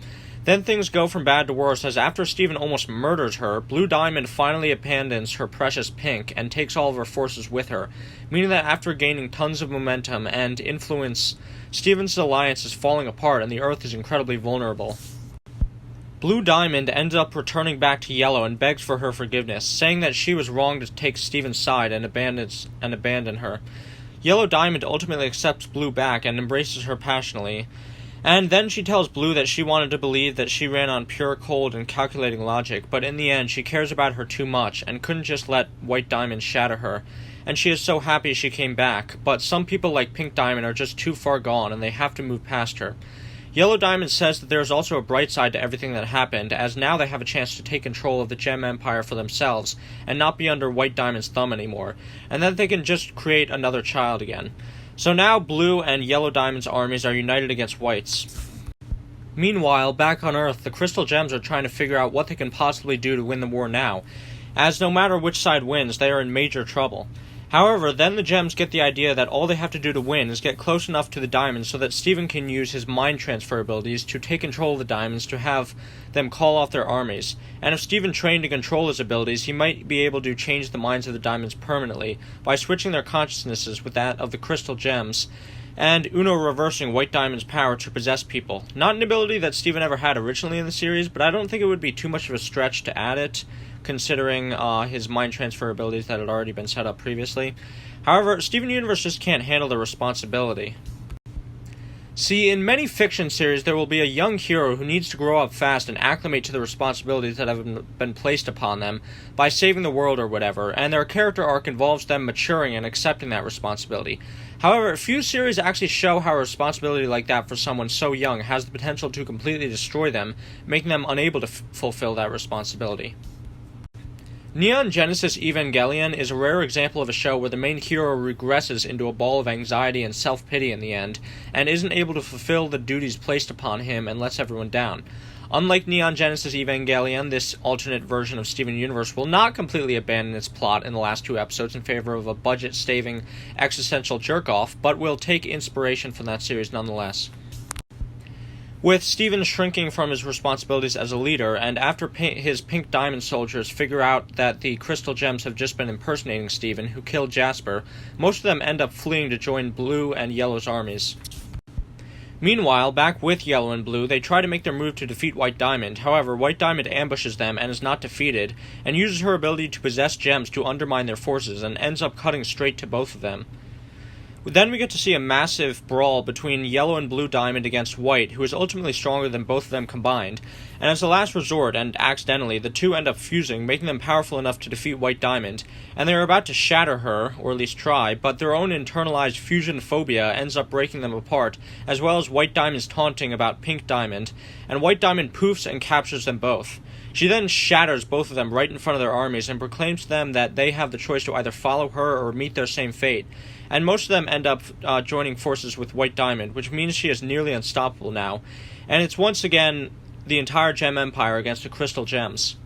Then things go from bad to worse, as after Steven almost murders her, Blue Diamond finally abandons her precious Pink and takes all of her forces with her, meaning that after gaining tons of momentum and influence, Steven's alliance is falling apart and the Earth is incredibly vulnerable. Blue Diamond ends up returning back to Yellow and begs for her forgiveness, saying that she was wrong to take Steven's side and abandon her. Yellow Diamond ultimately accepts Blue back and embraces her passionately, and then she tells Blue that she wanted to believe that she ran on pure, cold, and calculating logic, but in the end she cares about her too much and couldn't just let White Diamond shatter her, and she is so happy she came back, but some people like Pink Diamond are just too far gone and they have to move past her. Yellow Diamond says that there is also a bright side to everything that happened, as now they have a chance to take control of the Gem Empire for themselves and not be under White Diamond's thumb anymore, and then they can just create another child again. So now Blue and Yellow Diamond's armies are united against White's. Meanwhile, back on Earth, the Crystal Gems are trying to figure out what they can possibly do to win the war now, as no matter which side wins, they are in major trouble. However, then the Gems get the idea that all they have to do to win is get close enough to the diamonds so that Steven can use his mind transfer abilities to take control of the diamonds to have them call off their armies. And if Steven trained to control his abilities, he might be able to change the minds of the diamonds permanently by switching their consciousnesses with that of the Crystal Gems, and Uno reversing White Diamond's power to possess people. Not an ability that Steven ever had originally in the series, but I don't think it would be too much of a stretch to add it, considering his mind transfer abilities that had already been set up previously. However, Steven Universe just can't handle the responsibility. See, in many fiction series, there will be a young hero who needs to grow up fast and acclimate to the responsibilities that have been placed upon them by saving the world or whatever, and their character arc involves them maturing and accepting that responsibility. However, few series actually show how a responsibility like that for someone so young has the potential to completely destroy them, making them unable to fulfill that responsibility. Neon Genesis Evangelion is a rare example of a show where the main hero regresses into a ball of anxiety and self-pity in the end, and isn't able to fulfill the duties placed upon him and lets everyone down. Unlike Neon Genesis Evangelion, this alternate version of Steven Universe will not completely abandon its plot in the last 2 episodes in favor of a budget-staving existential jerk-off, but will take inspiration from that series nonetheless. With Steven shrinking from his responsibilities as a leader, and after his Pink Diamond soldiers figure out that the Crystal Gems have just been impersonating Steven, who killed Jasper, most of them end up fleeing to join Blue and Yellow's armies. Meanwhile, back with Yellow and Blue, they try to make their move to defeat White Diamond. However, White Diamond ambushes them and is not defeated, and uses her ability to possess gems to undermine their forces, and ends up cutting straight to both of them. Then we get to see a massive brawl between Yellow and Blue Diamond against White, who is ultimately stronger than both of them combined, and as a last resort, and accidentally, the two end up fusing, making them powerful enough to defeat White Diamond, and they are about to shatter her, or at least try, but their own internalized fusion phobia ends up breaking them apart, as well as White Diamond's taunting about Pink Diamond, and White Diamond poofs and captures them both. She then shatters both of them right in front of their armies and proclaims to them that they have the choice to either follow her or meet their same fate. And most of them end up joining forces with White Diamond, which means she is nearly unstoppable now. And it's once again the entire Gem Empire against the Crystal Gems.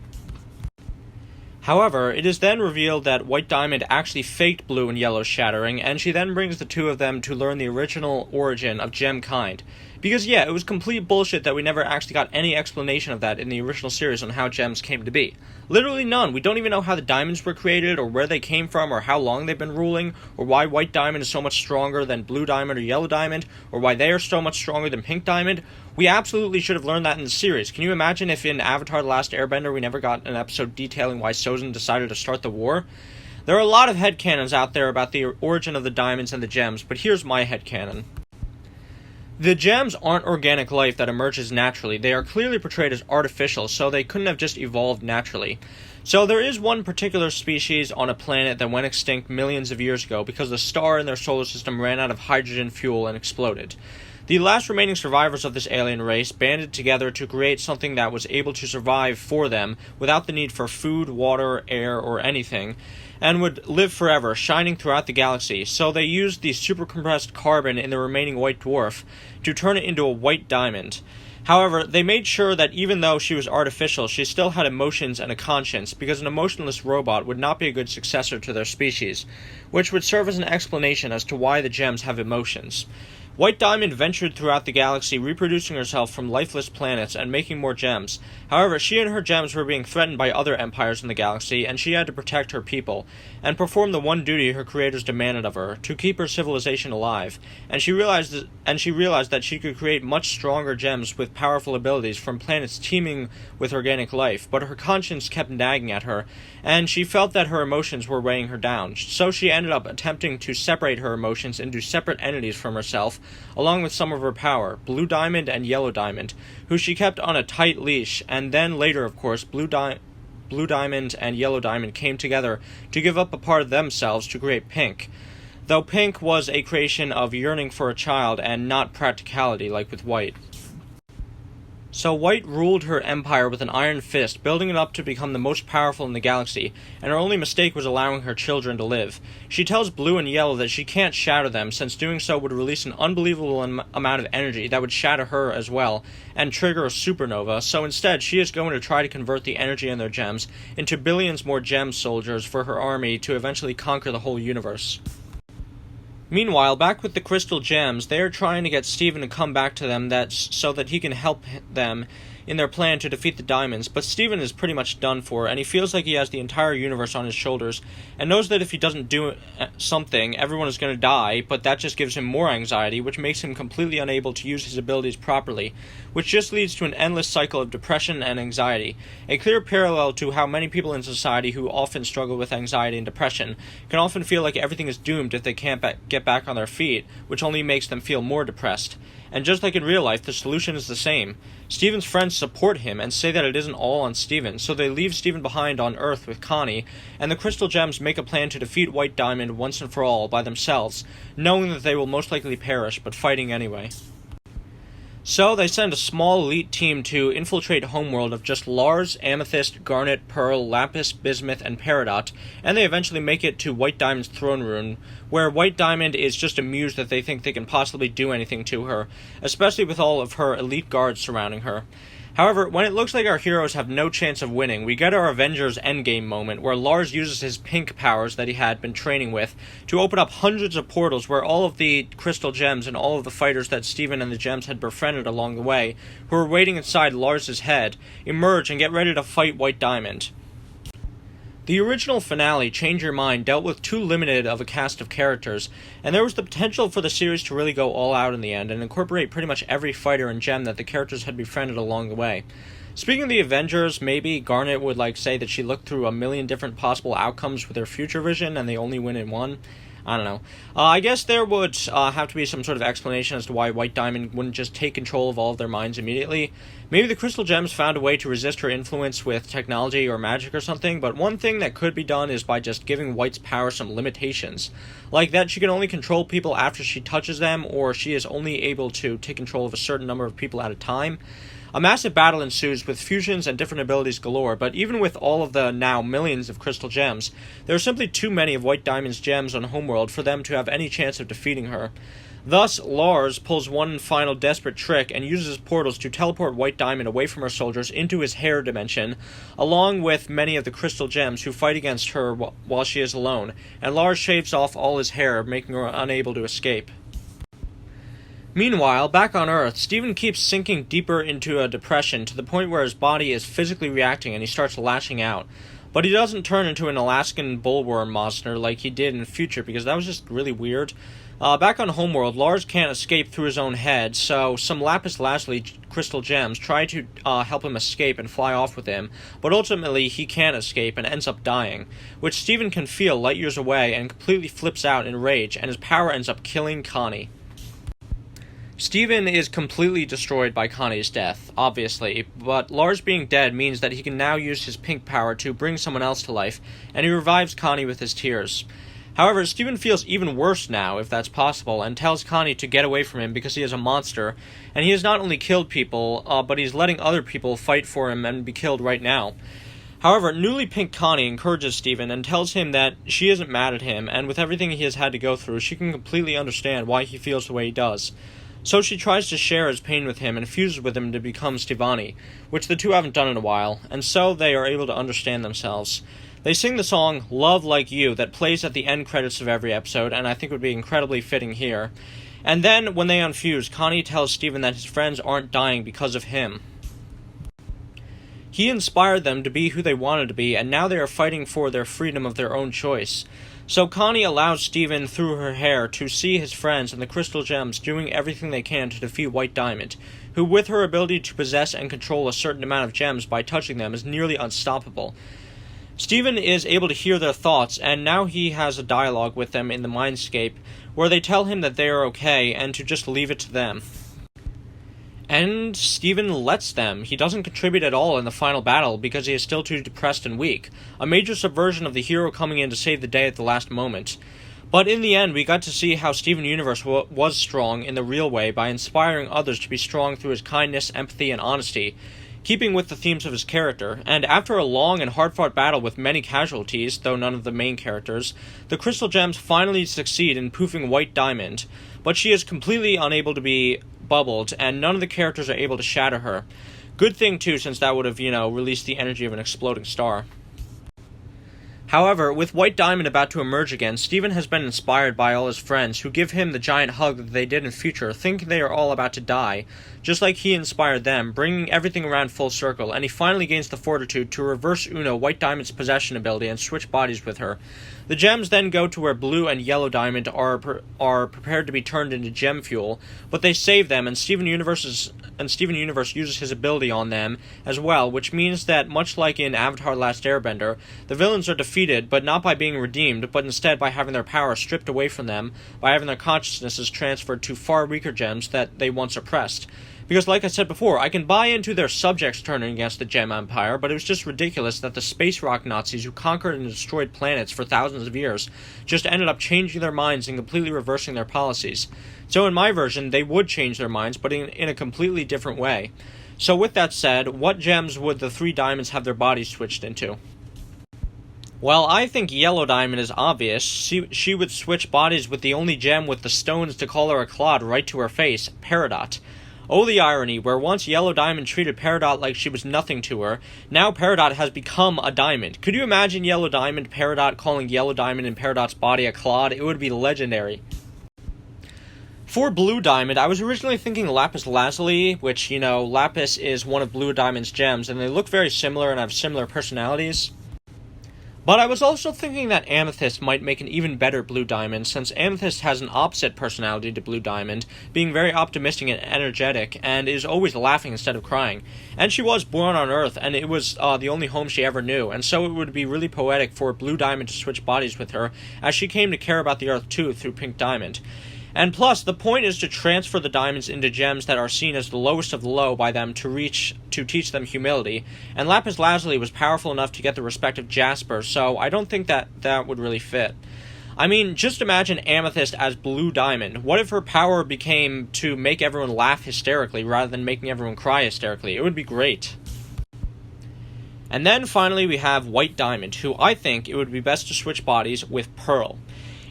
However, it is then revealed that White Diamond actually faked Blue and Yellow's shattering, and she then brings the two of them to learn the original origin of Gemkind. Because yeah, it was complete bullshit that we never actually got any explanation of that in the original series on how gems came to be. Literally none. We don't even know how the diamonds were created, or where they came from, or how long they've been ruling, or why White Diamond is so much stronger than Blue Diamond or Yellow Diamond, or why they are so much stronger than Pink Diamond. We absolutely should have learned that in the series. Can you imagine if in Avatar The Last Airbender we never got an episode detailing why Sozin decided to start the war? There are a lot of headcanons out there about the origin of the diamonds and the gems, but here's my headcanon. The gems aren't organic life that emerges naturally. They are clearly portrayed as artificial, so they couldn't have just evolved naturally. So there is one particular species on a planet that went extinct millions of years ago because a star in their solar system ran out of hydrogen fuel and exploded. The last remaining survivors of this alien race banded together to create something that was able to survive for them without the need for food, water, air, or anything, and would live forever, shining throughout the galaxy. So they used the supercompressed carbon in the remaining white dwarf to turn it into a white diamond. However, they made sure that even though she was artificial, she still had emotions and a conscience, because an emotionless robot would not be a good successor to their species, which would serve as an explanation as to why the gems have emotions. White Diamond ventured throughout the galaxy, reproducing herself from lifeless planets and making more gems. However, she and her gems were being threatened by other empires in the galaxy, and she had to protect her people, and perform the one duty her creators demanded of her, to keep her civilization alive. And she realized that she could create much stronger gems with powerful abilities from planets teeming with organic life, but her conscience kept nagging at her, and she felt that her emotions were weighing her down. So she ended up attempting to separate her emotions into separate entities from herself, along with some of her power, Blue Diamond and Yellow Diamond, who she kept on a tight leash, and then later, of course, Blue Diamond and Yellow Diamond came together to give up a part of themselves to create Pink, though Pink was a creation of yearning for a child and not practicality like with White. So White ruled her empire with an iron fist, building it up to become the most powerful in the galaxy, and her only mistake was allowing her children to live. She tells Blue and Yellow that she can't shatter them, since doing so would release an unbelievable amount of energy that would shatter her as well, and trigger a supernova, so instead she is going to try to convert the energy in their gems into billions more gem soldiers for her army to eventually conquer the whole universe. Meanwhile, back with the Crystal Gems, they are trying to get Steven to come back to them so that he can help them in their plan to defeat the Diamonds, but Steven is pretty much done for, and he feels like he has the entire universe on his shoulders, and knows that if he doesn't do something, everyone is going to die, but that just gives him more anxiety, which makes him completely unable to use his abilities properly, which just leads to an endless cycle of depression and anxiety, a clear parallel to how many people in society who often struggle with anxiety and depression can often feel like everything is doomed if they can't get back on their feet, which only makes them feel more depressed. And just like in real life, the solution is the same. Steven's friends support him and say that it isn't all on Steven, so they leave Steven behind on Earth with Connie, and the Crystal Gems make a plan to defeat White Diamond once and for all by themselves, knowing that they will most likely perish, but fighting anyway. So they send a small elite team to infiltrate Homeworld of just Lars, Amethyst, Garnet, Pearl, Lapis, Bismuth, and Peridot, and they eventually make it to White Diamond's throne room, where White Diamond is just amused that they think they can possibly do anything to her, especially with all of her elite guards surrounding her. However, when it looks like our heroes have no chance of winning, we get our Avengers Endgame moment, where Lars uses his pink powers that he had been training with to open up hundreds of portals where all of the Crystal Gems and all of the fighters that Steven and the Gems had befriended along the way, who were waiting inside Lars' head, emerge and get ready to fight White Diamond. The original finale, Change Your Mind, dealt with too limited of a cast of characters, and there was the potential for the series to really go all out in the end and incorporate pretty much every fighter and gem that the characters had befriended along the way. Speaking of the Avengers, maybe Garnet would say that she looked through a million different possible outcomes with her future vision and they only win in one. I don't know. I guess there would have to be some sort of explanation as to why White Diamond wouldn't just take control of all of their minds immediately. Maybe the Crystal Gems found a way to resist her influence with technology or magic or something, but one thing that could be done is by just giving White's power some limitations. Like that she can only control people after she touches them, or she is only able to take control of a certain number of people at a time. A massive battle ensues with fusions and different abilities galore, but even with all of the now millions of Crystal Gems, there are simply too many of White Diamond's gems on Homeworld for them to have any chance of defeating her. Thus, Lars pulls one final desperate trick and uses portals to teleport White Diamond away from her soldiers into his hair dimension, along with many of the Crystal Gems who fight against her while she is alone, and Lars shaves off all his hair, making her unable to escape. Meanwhile, back on Earth, Steven keeps sinking deeper into a depression to the point where his body is physically reacting and he starts lashing out. But he doesn't turn into an Alaskan bullworm monster like he did in the future, because that was just really weird. Back on Homeworld, Lars can't escape through his own head, so some Lapis Lazuli Crystal Gems try to help him escape and fly off with him, but ultimately he can't escape and ends up dying, which Steven can feel light years away and completely flips out in rage, and his power ends up killing Connie. Steven is completely destroyed by Connie's death, obviously, but Lars being dead means that he can now use his pink power to bring someone else to life, and he revives Connie with his tears. However, Steven feels even worse now, if that's possible, and tells Connie to get away from him because he is a monster, and he has not only killed people, but he's letting other people fight for him and be killed right now. However, newly pink Connie encourages Steven and tells him that she isn't mad at him, and with everything he has had to go through, she can completely understand why he feels the way he does. So she tries to share his pain with him and fuses with him to become Stevani, which the two haven't done in a while, and so they are able to understand themselves. They sing the song Love Like You that plays at the end credits of every episode, and I think would be incredibly fitting here. And then, when they unfuse, Connie tells Steven that his friends aren't dying because of him. He inspired them to be who they wanted to be, and now they are fighting for their freedom of their own choice. So Connie allows Steven, through her hair, to see his friends and the Crystal Gems doing everything they can to defeat White Diamond, who with her ability to possess and control a certain amount of gems by touching them is nearly unstoppable. Steven is able to hear their thoughts, and now he has a dialogue with them in the Mindscape, where they tell him that they are okay and to just leave it to them. And Steven lets them. He doesn't contribute at all in the final battle because he is still too depressed and weak, a major subversion of the hero coming in to save the day at the last moment. But in the end, we got to see how Steven Universe was strong in the real way by inspiring others to be strong through his kindness, empathy, and honesty, keeping with the themes of his character. And after a long and hard-fought battle with many casualties, though none of the main characters, the Crystal Gems finally succeed in poofing White Diamond, but she is completely unable to be bubbled, and none of the characters are able to shatter her. Good thing, too, since that would have, released the energy of an exploding star. However, with White Diamond about to emerge again, Steven has been inspired by all his friends, who give him the giant hug that they did in future, think they are all about to die, just like he inspired them, bringing everything around full circle, and he finally gains the fortitude to reverse Uno White Diamond's possession ability and switch bodies with her. The gems then go to where Blue and Yellow Diamond are prepared to be turned into gem fuel, but they save them, and Steven Universe uses his ability on them as well, which means that, much like in Avatar: The Last Airbender, the villains are defeated, but not by being redeemed, but instead by having their power stripped away from them, by having their consciousnesses transferred to far weaker gems that they once oppressed. Because, like I said before, I can buy into their subjects turning against the Gem Empire, but it was just ridiculous that the space rock Nazis who conquered and destroyed planets for thousands of years just ended up changing their minds and completely reversing their policies. So in my version, they would change their minds, but in a completely different way. So with that said, what gems would the three diamonds have their bodies switched into? Well, I think Yellow Diamond is obvious. She would switch bodies with the only gem with the stones to call her a clod right to her face, Peridot. Oh, the irony, where once Yellow Diamond treated Peridot like she was nothing to her, now Peridot has become a diamond. Could you imagine Yellow Diamond, Peridot calling Yellow Diamond and Peridot's body a clod? It would be legendary. For Blue Diamond, I was originally thinking Lapis Lazuli, which, Lapis is one of Blue Diamond's gems, and they look very similar and have similar personalities. But I was also thinking that Amethyst might make an even better Blue Diamond, since Amethyst has an opposite personality to Blue Diamond, being very optimistic and energetic, and is always laughing instead of crying. And she was born on Earth, and it was the only home she ever knew, and so it would be really poetic for Blue Diamond to switch bodies with her, as she came to care about the Earth too through Pink Diamond. And plus, the point is to transfer the diamonds into gems that are seen as the lowest of the low by them to teach them humility, and Lapis Lazuli was powerful enough to get the respect of Jasper, so I don't think that would really fit. I mean, just imagine Amethyst as Blue Diamond. What if her power became to make everyone laugh hysterically rather than making everyone cry hysterically? It would be great. And then finally we have White Diamond, who I think it would be best to switch bodies with Pearl.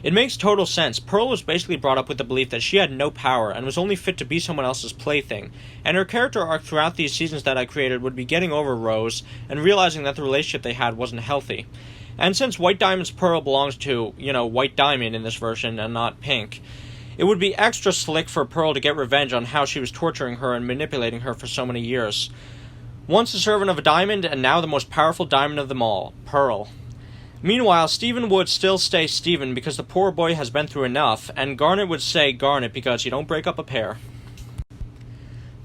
It makes total sense. Pearl was basically brought up with the belief that she had no power and was only fit to be someone else's plaything, and her character arc throughout these seasons that I created would be getting over Rose and realizing that the relationship they had wasn't healthy. And since White Diamond's Pearl belongs to, White Diamond in this version and not Pink, it would be extra slick for Pearl to get revenge on how she was torturing her and manipulating her for so many years. Once a servant of a diamond, and now the most powerful diamond of them all, Pearl. Meanwhile, Steven would still stay Steven because the poor boy has been through enough, and Garnet would stay Garnet because you don't break up a pair.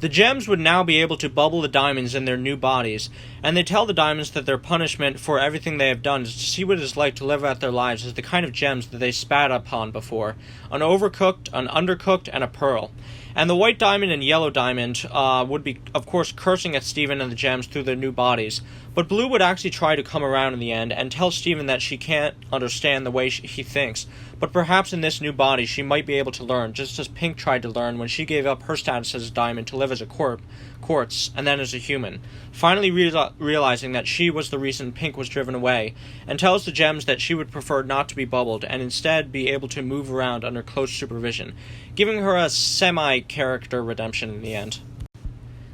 The gems would now be able to bubble the diamonds in their new bodies, and they tell the diamonds that their punishment for everything they have done is to see what it is like to live out their lives as the kind of gems that they spat upon before, an overcooked, an undercooked, and a pearl. And the White Diamond and Yellow Diamond would be, of course, cursing at Steven and the gems through their new bodies. But Blue would actually try to come around in the end and tell Steven that she can't understand the way he thinks. But perhaps in this new body she might be able to learn, just as Pink tried to learn when she gave up her status as a diamond to live as a quartz, and then as a human. Finally realizing that she was the reason Pink was driven away, and tells the gems that she would prefer not to be bubbled and instead be able to move around under close supervision, giving her a semi-character redemption in the end.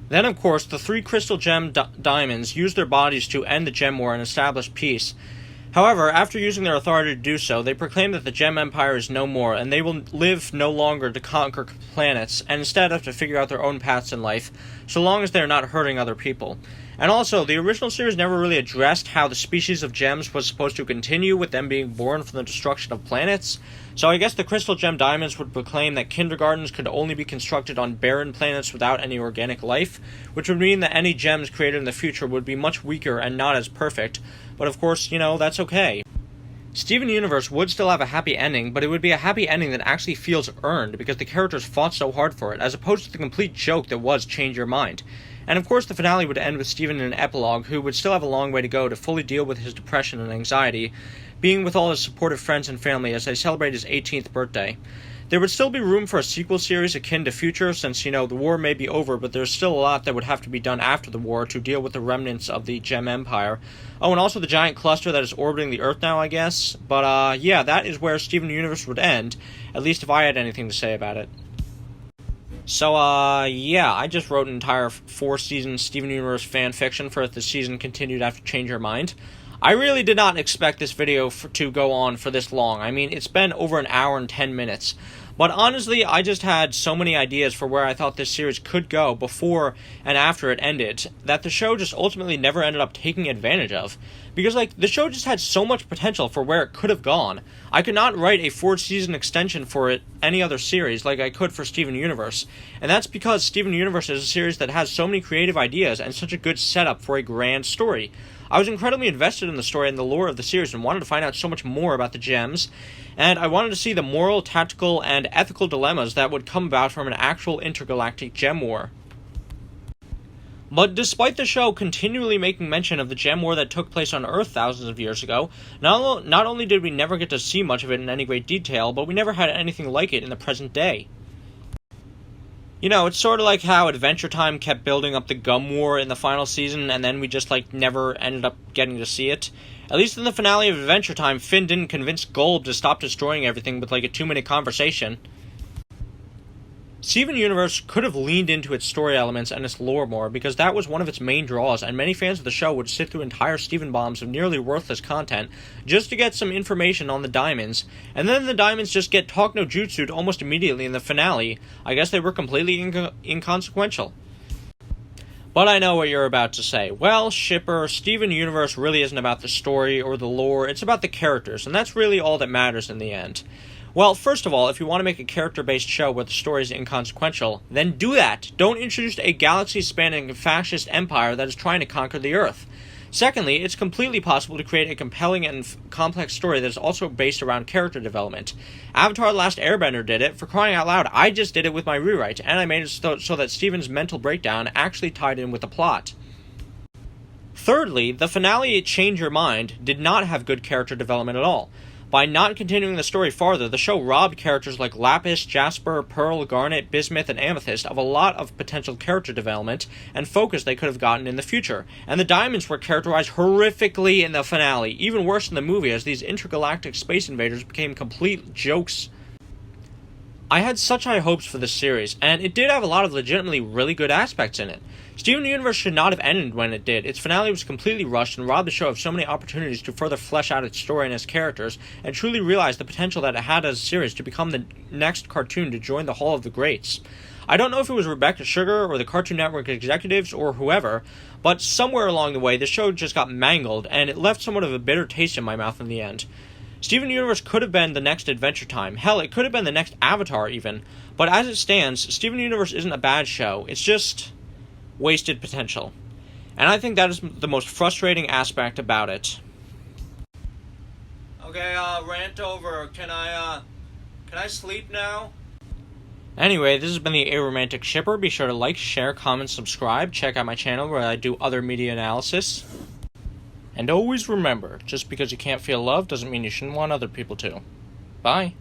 Then, of course, the three crystal gem diamonds use their bodies to end the gem war and establish peace. However, after using their authority to do so, they proclaim that the Gem Empire is no more, and they will live no longer to conquer planets, and instead have to figure out their own paths in life, so long as they are not hurting other people. And also, the original series never really addressed how the species of gems was supposed to continue with them being born from the destruction of planets, so I guess the Crystal Gem Diamonds would proclaim that kindergartens could only be constructed on barren planets without any organic life, which would mean that any gems created in the future would be much weaker and not as perfect, but of course, that's okay. Steven Universe would still have a happy ending, but it would be a happy ending that actually feels earned because the characters fought so hard for it, as opposed to the complete joke that was Change Your Mind. And of course the finale would end with Steven in an epilogue who would still have a long way to go to fully deal with his depression and anxiety, being with all his supportive friends and family as they celebrate his 18th birthday. There would still be room for a sequel series akin to Future, since, the war may be over, but there's still a lot that would have to be done after the war to deal with the remnants of the Gem Empire. Oh, and also the giant cluster that is orbiting the Earth now, I guess. But, yeah, that is where Steven Universe would end, at least if I had anything to say about it. So, yeah, I just wrote an entire 4-season Steven Universe fan fiction for if the season continued after Change Your Mind. I really did not expect this video to go on for this long. I mean, it's been over an hour and 10 minutes. But honestly, I just had so many ideas for where I thought this series could go before and after it ended that the show just ultimately never ended up taking advantage of. Because, the show just had so much potential for where it could have gone. I could not write a 4-season extension for it any other series like I could for Steven Universe. And that's because Steven Universe is a series that has so many creative ideas and such a good setup for a grand story. I was incredibly invested in the story and the lore of the series and wanted to find out so much more about the gems, and I wanted to see the moral, tactical, and ethical dilemmas that would come about from an actual intergalactic gem war. But despite the show continually making mention of the gem war that took place on Earth thousands of years ago, not only did we never get to see much of it in any great detail, but we never had anything like it in the present day. It's sort of like how Adventure Time kept building up the gum war in the final season, and then we just, never ended up getting to see it. At least in the finale of Adventure Time, Finn didn't convince Golb to stop destroying everything with, a 2-minute conversation. Steven Universe could have leaned into its story elements and its lore more, because that was one of its main draws, and many fans of the show would sit through entire Steven bombs of nearly worthless content just to get some information on the diamonds, and then the diamonds just get talk no jutsu'd almost immediately in the finale. I guess they were completely inconsequential. But I know what you're about to say. Well, Shipper, Steven Universe really isn't about the story or the lore, it's about the characters, and that's really all that matters in the end. Well, first of all, if you want to make a character-based show where the story is inconsequential, then do that. Don't introduce a galaxy-spanning fascist empire that is trying to conquer the Earth. Secondly, it's completely possible to create a compelling and complex story that is also based around character development. Avatar: The Last Airbender did it. For crying out loud, I just did it with my rewrite, and I made it so that Steven's mental breakdown actually tied in with the plot. Thirdly, the finale Change Your Mind did not have good character development at all. By not continuing the story farther, the show robbed characters like Lapis, Jasper, Pearl, Garnet, Bismuth, and Amethyst of a lot of potential character development and focus they could have gotten in the future. And the diamonds were characterized horrifically in the finale, even worse in the movie, as these intergalactic space invaders became complete jokes. I had such high hopes for this series, and it did have a lot of legitimately really good aspects in it. Steven Universe should not have ended when it did. Its finale was completely rushed and robbed the show of so many opportunities to further flesh out its story and its characters, and truly realize the potential that it had as a series to become the next cartoon to join the Hall of the Greats. I don't know if it was Rebecca Sugar or the Cartoon Network executives or whoever, but somewhere along the way the show just got mangled, and it left somewhat of a bitter taste in my mouth in the end. Steven Universe could have been the next Adventure Time. Hell, it could have been the next Avatar even. But as it stands, Steven Universe isn't a bad show. It's just wasted potential. And I think that is the most frustrating aspect about it. Okay, rant over. Can I sleep now? Anyway, this has been the Aromantic Shipper. Be sure to like, share, comment, subscribe. Check out my channel where I do other media analysis. And always remember, just because you can't feel love doesn't mean you shouldn't want other people to. Bye.